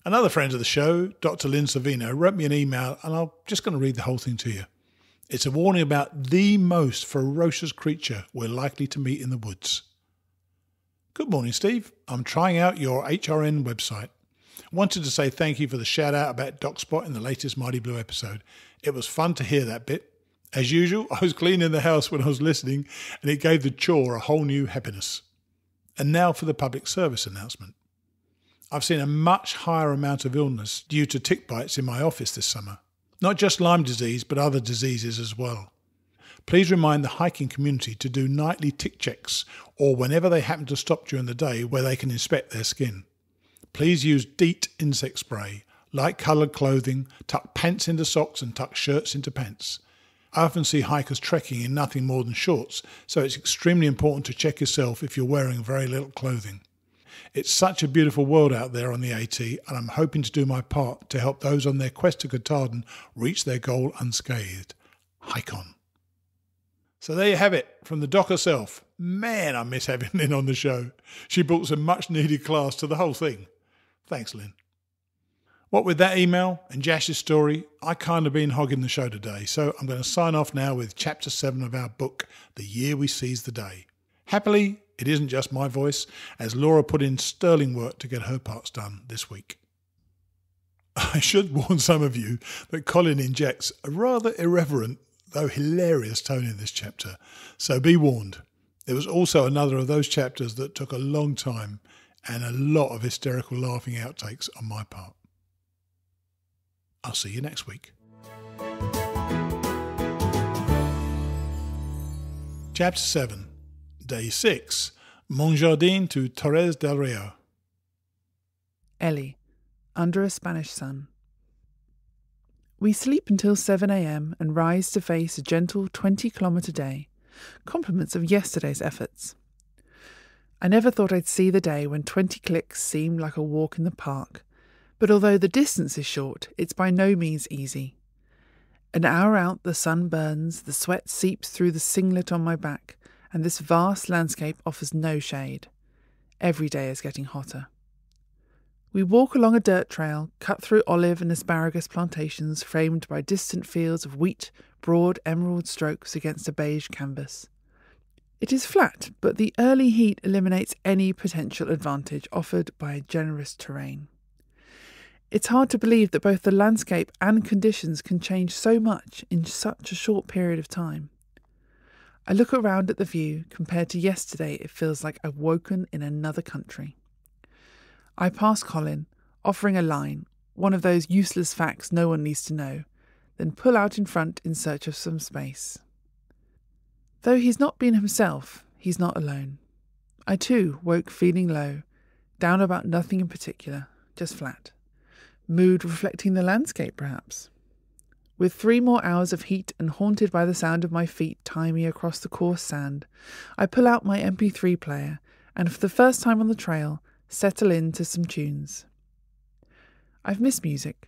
Another friend of the show, Dr. Lynn Savino, wrote me an email, and I'm just going to read the whole thing to you. It's a warning about the most ferocious creature we're likely to meet in the woods. Good morning, Steve. I'm trying out your HRN website. Wanted to say thank you for the shout out about Doc Spot in the latest Mighty Blue episode. It was fun to hear that bit. As usual, I was cleaning the house when I was listening, and it gave the chore a whole new happiness. And now for the public service announcement. I've seen a much higher amount of illness due to tick bites in my office this summer. Not just Lyme disease, but other diseases as well. Please remind the hiking community to do nightly tick checks or whenever they happen to stop during the day where they can inspect their skin. Please use DEET insect spray, light coloured clothing, tuck pants into socks and tuck shirts into pants. I often see hikers trekking in nothing more than shorts, so it's extremely important to check yourself if you're wearing very little clothing. It's such a beautiful world out there on the AT, and I'm hoping to do my part to help those on their quest to Katahdin reach their goal unscathed. Hike on. So there you have it, from the doc herself. Man, I miss having Lynn on the show. She brought some much needed class to the whole thing. Thanks, Lynn. What with that email and JASH's story, I kind of been hogging the show today, so I'm going to sign off now with Chapter 7 of our book, The Year We Seized the Day. Happily, it isn't just my voice, as Laura put in sterling work to get her parts done this week. I should warn some of you that Colin injects a rather irreverent, though hilarious tone in this chapter, so be warned. It was also another of those chapters that took a long time and a lot of hysterical laughing outtakes on my part. I'll see you next week. Chapter 7, Day 6, Mon Jardin to Torres del Rio. Ellie, under a Spanish sun. We sleep until 7 a.m. and rise to face a gentle 20-kilometre day, compliments of yesterday's efforts. I never thought I'd see the day when 20 clicks seemed like a walk in the park, but although the distance is short, it's by no means easy. An hour out, the sun burns, the sweat seeps through the singlet on my back, and this vast landscape offers no shade. Every day is getting hotter. We walk along a dirt trail, cut through olive and asparagus plantations framed by distant fields of wheat, broad emerald strokes against a beige canvas. It is flat, but the early heat eliminates any potential advantage offered by a generous terrain. It's hard to believe that both the landscape and conditions can change so much in such a short period of time. I look around at the view. Compared to yesterday, it feels like I've woken in another country. I pass Colin, offering a line, one of those useless facts no one needs to know, then pull out in front in search of some space. Though he's not been himself, he's not alone. I too woke feeling low, down about nothing in particular, just flat. Mood reflecting the landscape, perhaps. With 3 more hours of heat and haunted by the sound of my feet tying me across the coarse sand, I pull out my MP3 player and for the first time on the trail, settle into some tunes. I've missed music.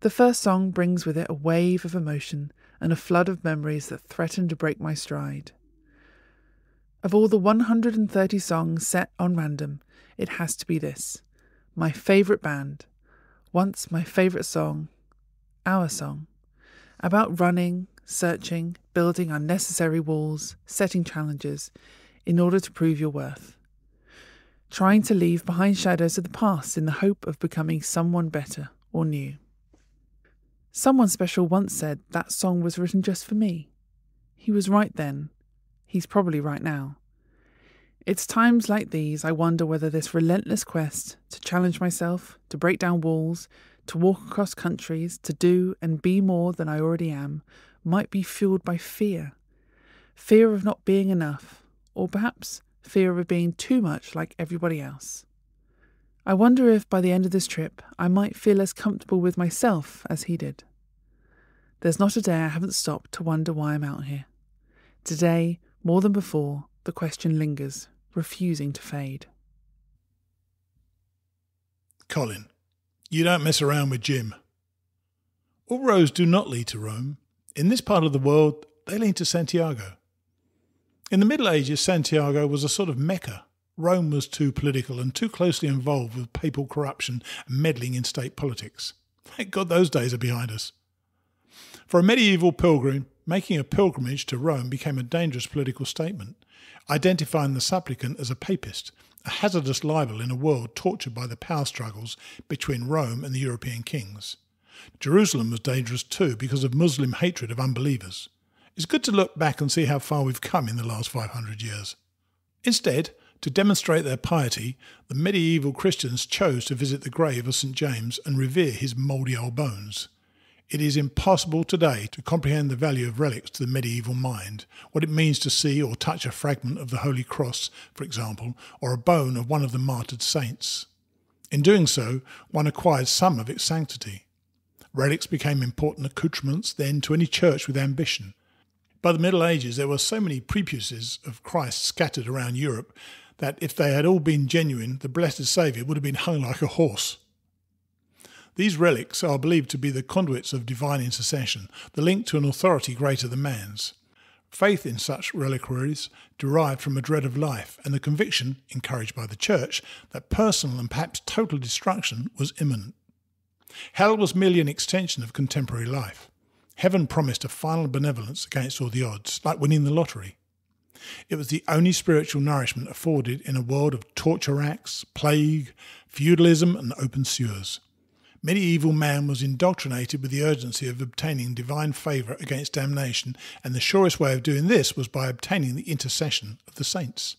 The first song brings with it a wave of emotion and a flood of memories that threaten to break my stride. Of all the 130 songs set on random, it has to be this, my favourite band. Once my favourite song, our song, about running, searching, building unnecessary walls, setting challenges, in order to prove your worth. Trying to leave behind shadows of the past in the hope of becoming someone better or new. Someone special once said that song was written just for me. He was right then. He's probably right now. It's times like these I wonder whether this relentless quest to challenge myself, to break down walls, to walk across countries, to do and be more than I already am, might be fueled by fear. Fear of not being enough, or perhaps fear of being too much like everybody else. I wonder if by the end of this trip I might feel as comfortable with myself as he did. There's not a day I haven't stopped to wonder why I'm out here. Today, more than before, the question lingers, refusing to fade. Colin, you don't mess around with Jim. All roads do not lead to Rome. In this part of the world, they lead to Santiago. In the Middle Ages, Santiago was a sort of Mecca. Rome was too political and too closely involved with papal corruption and meddling in state politics. Thank God those days are behind us. For a medieval pilgrim, making a pilgrimage to Rome became a dangerous political statement, identifying the supplicant as a papist, a hazardous libel in a world tortured by the power struggles between Rome and the European kings. Jerusalem was dangerous too because of Muslim hatred of unbelievers. It's good to look back and see how far we've come in the last 500 years. Instead, to demonstrate their piety, the medieval Christians chose to visit the grave of St. James and revere his mouldy old bones. It is impossible today to comprehend the value of relics to the medieval mind, what it means to see or touch a fragment of the Holy Cross, for example, or a bone of one of the martyred saints. In doing so, one acquired some of its sanctity. Relics became important accoutrements then to any church with ambition. By the Middle Ages, there were so many prepuces of Christ scattered around Europe that if they had all been genuine, the Blessed Saviour would have been hung like a horse. These relics are believed to be the conduits of divine intercession, the link to an authority greater than man's. Faith in such reliquaries derived from a dread of life and the conviction, encouraged by the Church, that personal and perhaps total destruction was imminent. Hell was merely an extension of contemporary life. Heaven promised a final benevolence against all the odds, like winning the lottery. It was the only spiritual nourishment afforded in a world of torture racks, plague, feudalism and open sewers. Medieval man was indoctrinated with the urgency of obtaining divine favour against damnation, and the surest way of doing this was by obtaining the intercession of the saints.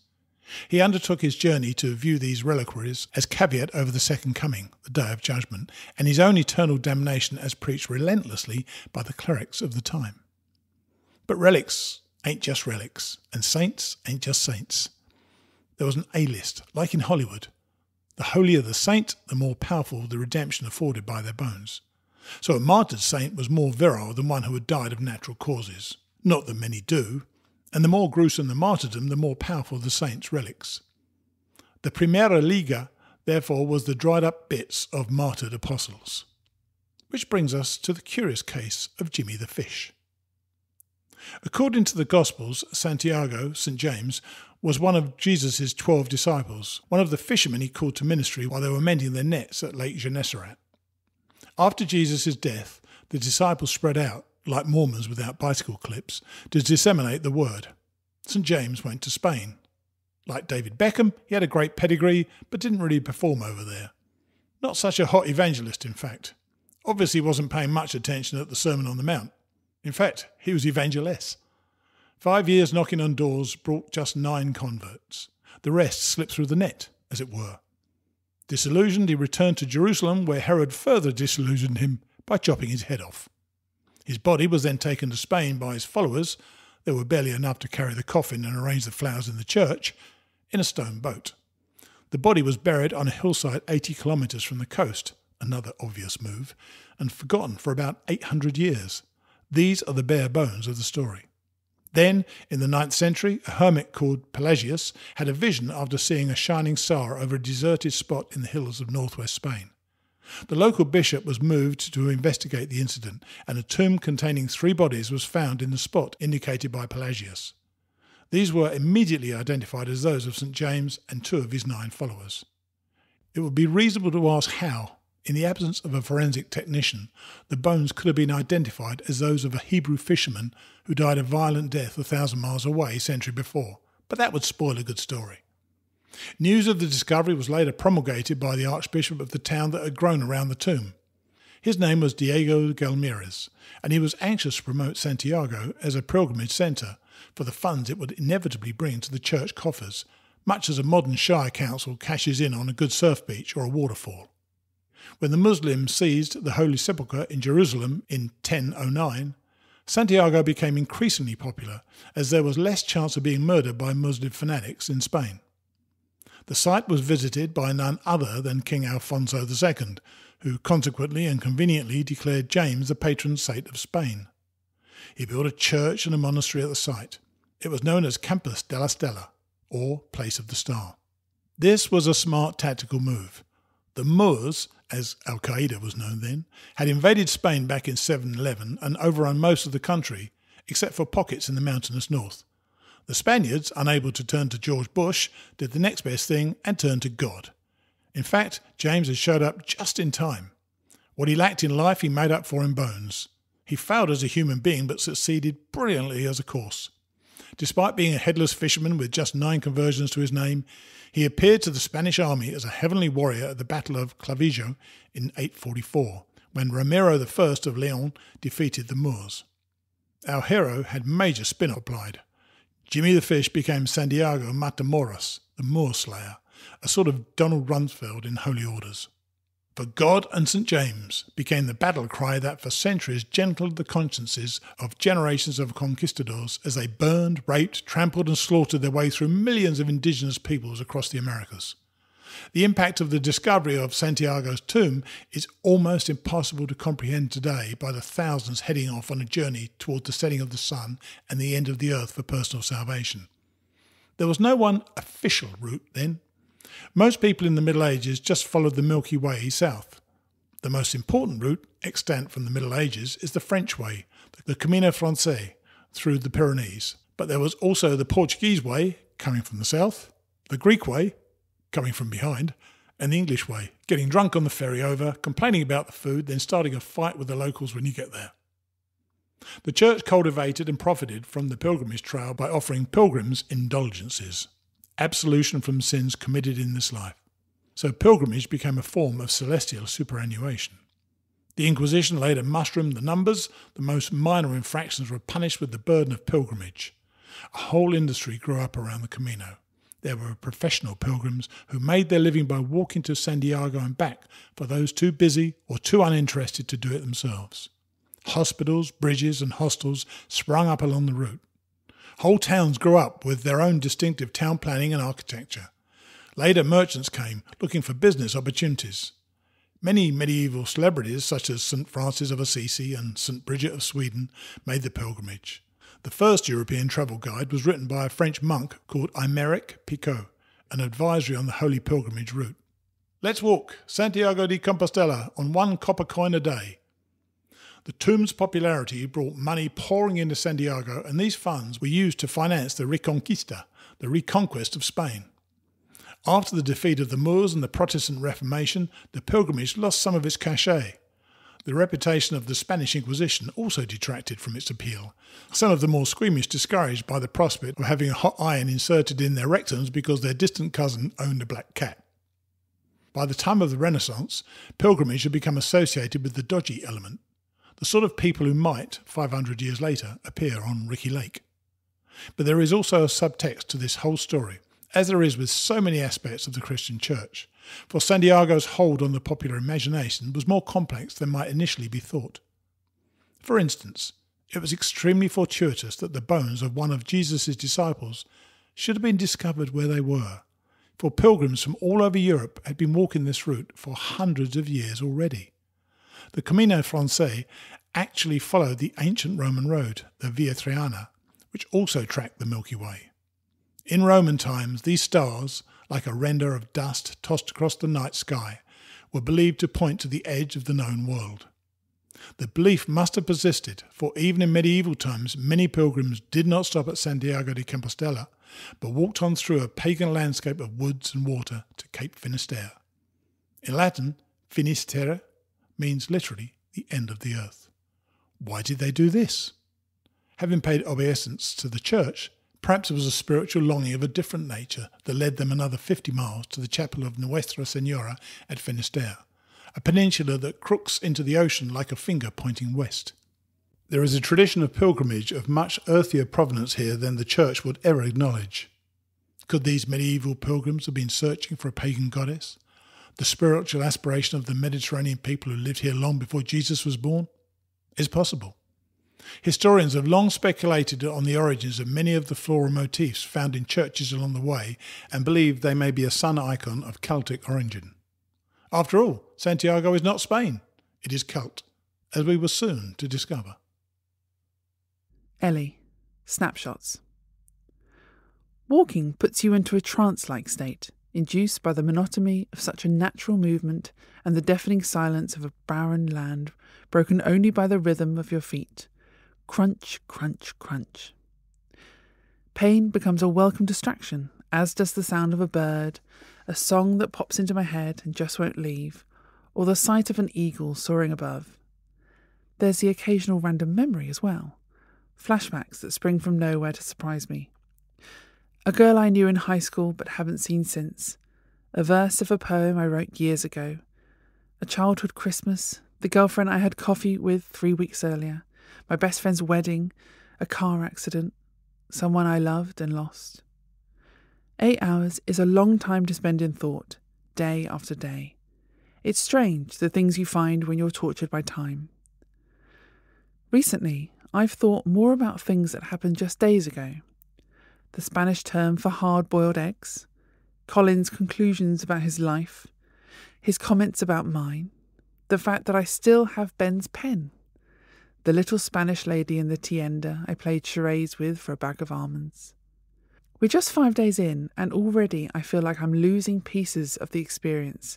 He undertook his journey to view these reliquaries as caveat over the second coming, the day of judgment, and his own eternal damnation as preached relentlessly by the clerics of the time. But relics ain't just relics, and saints ain't just saints. There was an A-list, like in Hollywood. The holier the saint, the more powerful the redemption afforded by their bones. So a martyred saint was more virile than one who had died of natural causes. Not that many do. And the more gruesome the martyrdom, the more powerful the saint's relics. The Primera Liga, therefore, was the dried-up bits of martyred apostles. Which brings us to the curious case of Jimmy the Fish. According to the Gospels, Santiago, St. James, was one of Jesus' 12 disciples, one of the fishermen he called to ministry while they were mending their nets at Lake Gennesaret. After Jesus' death, the disciples spread out, like Mormons without bicycle clips, to disseminate the word. St. James went to Spain. Like David Beckham, he had a great pedigree, but didn't really perform over there. Not such a hot evangelist, in fact. Obviously wasn't paying much attention at the Sermon on the Mount. In fact, he was evangeless. 5 years knocking on doors brought just 9 converts. The rest slipped through the net, as it were. Disillusioned, he returned to Jerusalem, where Herod further disillusioned him by chopping his head off. His body was then taken to Spain by his followers, there were barely enough to carry the coffin and arrange the flowers in the church, in a stone boat. The body was buried on a hillside 80 kilometres from the coast, another obvious move, and forgotten for about 800 years. These are the bare bones of the story. Then, in the 9th century, a hermit called Pelagius had a vision after seeing a shining star over a deserted spot in the hills of northwest Spain. The local bishop was moved to investigate the incident, and a tomb containing 3 bodies was found in the spot indicated by Pelagius. These were immediately identified as those of St. James and 2 of his 9 followers. It would be reasonable to ask how, in the absence of a forensic technician, the bones could have been identified as those of a Hebrew fisherman who died a violent death 1,000 miles away a century before, but that would spoil a good story. News of the discovery was later promulgated by the archbishop of the town that had grown around the tomb. His name was Diego Galmirez, and he was anxious to promote Santiago as a pilgrimage centre for the funds it would inevitably bring to the church coffers, much as a modern shire council cashes in on a good surf beach or a waterfall. When the Muslims seized the Holy Sepulchre in Jerusalem in 1009, Santiago became increasingly popular as there was less chance of being murdered by Muslim fanatics in Spain. The site was visited by none other than King Alfonso II, who consequently and conveniently declared James the patron saint of Spain. He built a church and a monastery at the site. It was known as Campus de la Stella, or Place of the Star. This was a smart tactical move. The Moors, as Al-Qaeda was known then, had invaded Spain back in 711 and overrun most of the country, except for pockets in the mountainous north. The Spaniards, unable to turn to George Bush, did the next best thing and turned to God. In fact, James had showed up just in time. What he lacked in life he made up for in bones. He failed as a human being but succeeded brilliantly as a course. Despite being a headless fisherman with just 9 conversions to his name, he appeared to the Spanish army as a heavenly warrior at the Battle of Clavijo in 844, when Ramiro I of Leon defeated the Moors. Our hero had major spin-off applied. Jimmy the Fish became Santiago Matamoros, the Moor Slayer, a sort of Donald Rumsfeld in Holy Orders. For God and St. James became the battle cry that for centuries gentled the consciences of generations of conquistadors as they burned, raped, trampled and slaughtered their way through millions of indigenous peoples across the Americas. The impact of the discovery of Santiago's tomb is almost impossible to comprehend today by the thousands heading off on a journey toward the setting of the sun and the end of the earth for personal salvation. There was no one official route then. Most people in the Middle Ages just followed the Milky Way south. The most important route, extant from the Middle Ages, is the French way, the Camino Francais, through the Pyrenees. But there was also the Portuguese way, coming from the south, the Greek way, coming from behind, and the English way, getting drunk on the ferry over, complaining about the food, then starting a fight with the locals when you get there. The church cultivated and profited from the pilgrimage trail by offering pilgrims indulgences, absolution from sins committed in this life. So pilgrimage became a form of celestial superannuation. The Inquisition later mushroomed the numbers. The most minor infractions were punished with the burden of pilgrimage. A whole industry grew up around the Camino. There were professional pilgrims who made their living by walking to Santiago and back for those too busy or too uninterested to do it themselves. Hospitals, bridges and hostels sprung up along the route. Whole towns grew up with their own distinctive town planning and architecture. Later merchants came looking for business opportunities. Many medieval celebrities such as St. Francis of Assisi and St. Bridget of Sweden made the pilgrimage. The first European travel guide was written by a French monk called Aymeric Picot, an advisory on the Holy Pilgrimage route. Let's walk Santiago de Compostela on 1 copper coin a day. The tomb's popularity brought money pouring into Santiago, and these funds were used to finance the Reconquista, the reconquest of Spain. After the defeat of the Moors and the Protestant Reformation, the pilgrimage lost some of its cachet. The reputation of the Spanish Inquisition also detracted from its appeal, some of the more squeamish discouraged by the prospect of having a hot iron inserted in their rectums because their distant cousin owned a black cat. By the time of the Renaissance, pilgrimage had become associated with the dodgy element, the sort of people who might, 500 years later, appear on Ricky Lake. But there is also a subtext to this whole story, as there is with so many aspects of the Christian church, for Santiago's hold on the popular imagination was more complex than might initially be thought. For instance, it was extremely fortuitous that the bones of one of Jesus' disciples should have been discovered where they were, for pilgrims from all over Europe had been walking this route for hundreds of years already. The Camino Francais actually followed the ancient Roman road, the Via Traiana, which also tracked the Milky Way. In Roman times, these stars, like a render of dust tossed across the night sky, were believed to point to the edge of the known world. The belief must have persisted, for even in medieval times many pilgrims did not stop at Santiago de Compostela, but walked on through a pagan landscape of woods and water to Cape Finisterre. In Latin, Finisterre means literally the end of the earth. Why did they do this? Having paid obeisance to the church, perhaps it was a spiritual longing of a different nature that led them another 50 miles to the chapel of Nuestra Senora at Finisterre, a peninsula that crooks into the ocean like a finger pointing west. There is a tradition of pilgrimage of much earthier provenance here than the church would ever acknowledge. Could these medieval pilgrims have been searching for a pagan goddess, the spiritual aspiration of the Mediterranean people who lived here long before Jesus was born? It's possible. Historians have long speculated on the origins of many of the floral motifs found in churches along the way and believe they may be a sun icon of Celtic origin. After all, Santiago is not Spain, it is Celt, as we were soon to discover. Ellie, snapshots. Walking puts you into a trance-like state, induced by the monotony of such a natural movement and the deafening silence of a barren land broken only by the rhythm of your feet. Crunch, crunch, crunch. Pain becomes a welcome distraction, as does the sound of a bird, a song that pops into my head and just won't leave, or the sight of an eagle soaring above. There's the occasional random memory as well. flashbacks that spring from nowhere to surprise me. A girl I knew in high school but haven't seen since. A verse of a poem I wrote years ago. A childhood Christmas. The girlfriend I had coffee with 3 weeks earlier. My best friend's wedding. A car accident. Someone I loved and lost. 8 hours is a long time to spend in thought, day after day. It's strange, the things you find when you're tortured by time. Recently, I've thought more about things that happened just days ago. The Spanish term for hard-boiled eggs, Colin's conclusions about his life, his comments about mine, the fact that I still have Ben's pen, the little Spanish lady in the tienda I played charades with for a bag of almonds. We're just 5 days in, and already I feel like I'm losing pieces of the experience,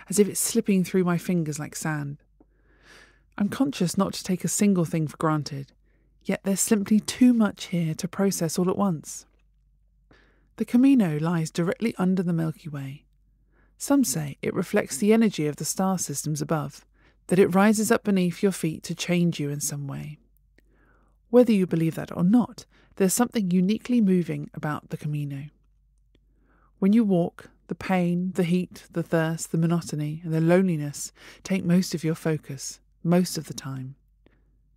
as if it's slipping through my fingers like sand. I'm conscious not to take a single thing for granted, yet there's simply too much here to process all at once. The Camino lies directly under the Milky Way. Some say it reflects the energy of the star systems above, that it rises up beneath your feet to change you in some way. Whether you believe that or not, there's something uniquely moving about the Camino. When you walk, the pain, the heat, the thirst, the monotony, and the loneliness take most of your focus, most of the time.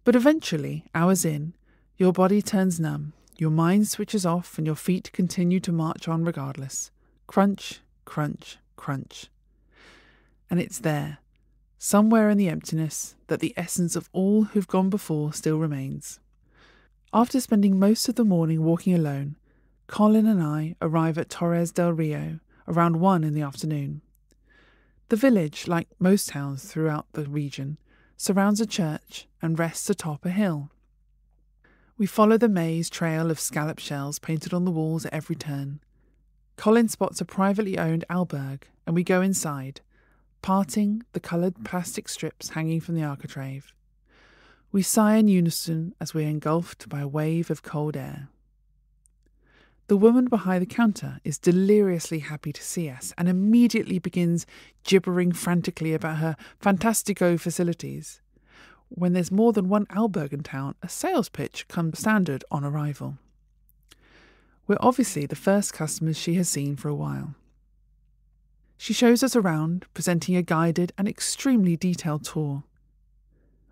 But eventually, hours in, your body turns numb, your mind switches off, and your feet continue to march on regardless. Crunch, crunch, crunch. And it's there, somewhere in the emptiness, that the essence of all who've gone before still remains. After spending most of the morning walking alone, Colin and I arrive at Torres del Rio around 1 in the afternoon. The village, like most towns throughout the region, surrounds a church and rests atop a hill. We follow the maze trail of scallop shells painted on the walls at every turn. Colin spots a privately owned albergue, and we go inside, parting the coloured plastic strips hanging from the architrave. We sigh in unison as we're engulfed by a wave of cold air. The woman behind the counter is deliriously happy to see us and immediately begins gibbering frantically about her fantastico facilities. When there's more than one albergue in town, a sales pitch comes standard on arrival. We're obviously the first customers she has seen for a while. She shows us around, presenting a guided and extremely detailed tour.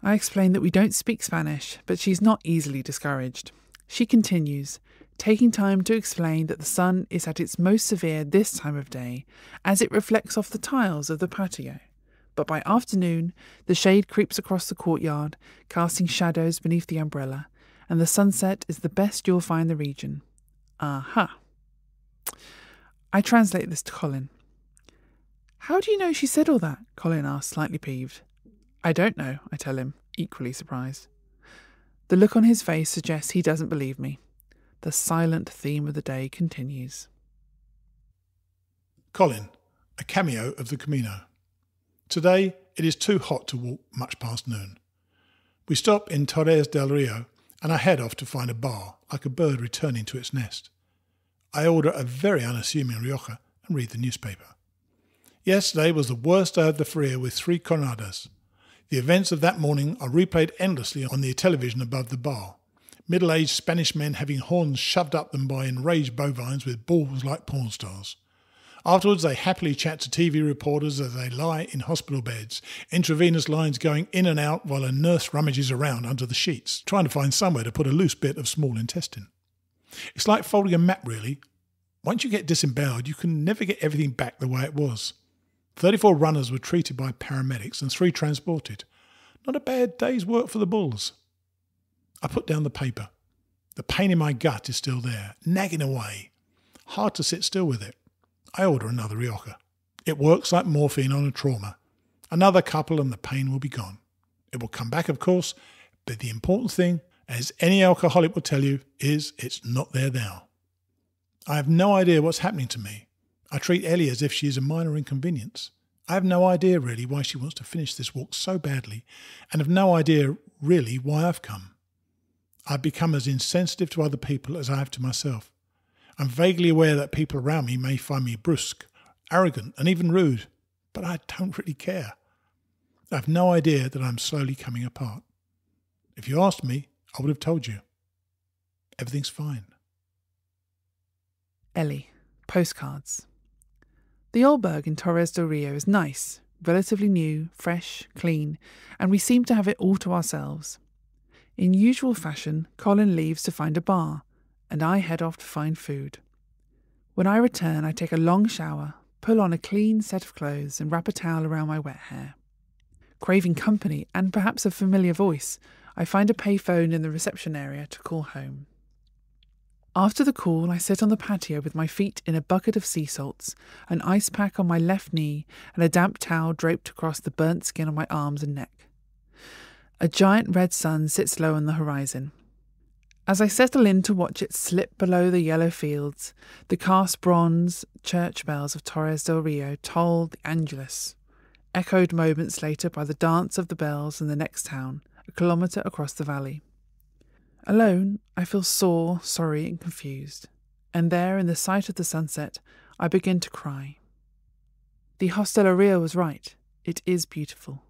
I explain that we don't speak Spanish, but she's not easily discouraged. She continues, taking time to explain that the sun is at its most severe this time of day, as it reflects off the tiles of the patio. But by afternoon, the shade creeps across the courtyard, casting shadows beneath the umbrella, and the sunset is the best you'll find the region. Aha. I translate this to Colin. How do you know she said all that? Colin asks, slightly peeved. I don't know, I tell him, equally surprised. The look on his face suggests he doesn't believe me. The silent theme of the day continues. Colin, a cameo of the Camino. Today, it is too hot to walk much past noon. We stop in Torres del Rio and I head off to find a bar, like a bird returning to its nest. I order a very unassuming Rioja and read the newspaper. Yesterday was the worst day of the feria with 3 jornadas. The events of that morning are replayed endlessly on the television above the bar. Middle-aged Spanish men having horns shoved up them by enraged bovines with balls like porn stars. Afterwards, they happily chat to TV reporters as they lie in hospital beds, intravenous lines going in and out while a nurse rummages around under the sheets, trying to find somewhere to put a loose bit of small intestine. It's like folding a map, really. Once you get disemboweled, you can never get everything back the way it was. 34 runners were treated by paramedics and 3 transported. Not a bad day's work for the bulls. I put down the paper. The pain in my gut is still there, nagging away. Hard to sit still with it. I order another Rioja. It works like morphine on a trauma. Another couple and the pain will be gone. It will come back, of course, but the important thing, as any alcoholic will tell you, is it's not there now. I have no idea what's happening to me. I treat Ellie as if she is a minor inconvenience. I have no idea really why she wants to finish this walk so badly, and have no idea really why I've come. I've become as insensitive to other people as I have to myself. I'm vaguely aware that people around me may find me brusque, arrogant, and even rude, but I don't really care. I have no idea that I'm slowly coming apart. If you asked me, I would have told you. Everything's fine. Ellie, postcards. The albergue in Torres del Rio is nice, relatively new, fresh, clean, and we seem to have it all to ourselves. In usual fashion, Colin leaves to find a bar, and I head off to find food. When I return, I take a long shower, pull on a clean set of clothes, and wrap a towel around my wet hair. Craving company and perhaps a familiar voice, I find a payphone in the reception area to call home. After the call, I sit on the patio with my feet in a bucket of sea salts, an ice pack on my left knee, and a damp towel draped across the burnt skin on my arms and neck. A giant red sun sits low on the horizon. As I settle in to watch it slip below the yellow fields, the cast bronze church bells of Torres del Rio toll the Angelus, echoed moments later by the dance of the bells in the next town, a kilometre across the valley. Alone, I feel sore, sorry and confused, and there, in the sight of the sunset, I begin to cry. The hosteleria was right. It is beautiful.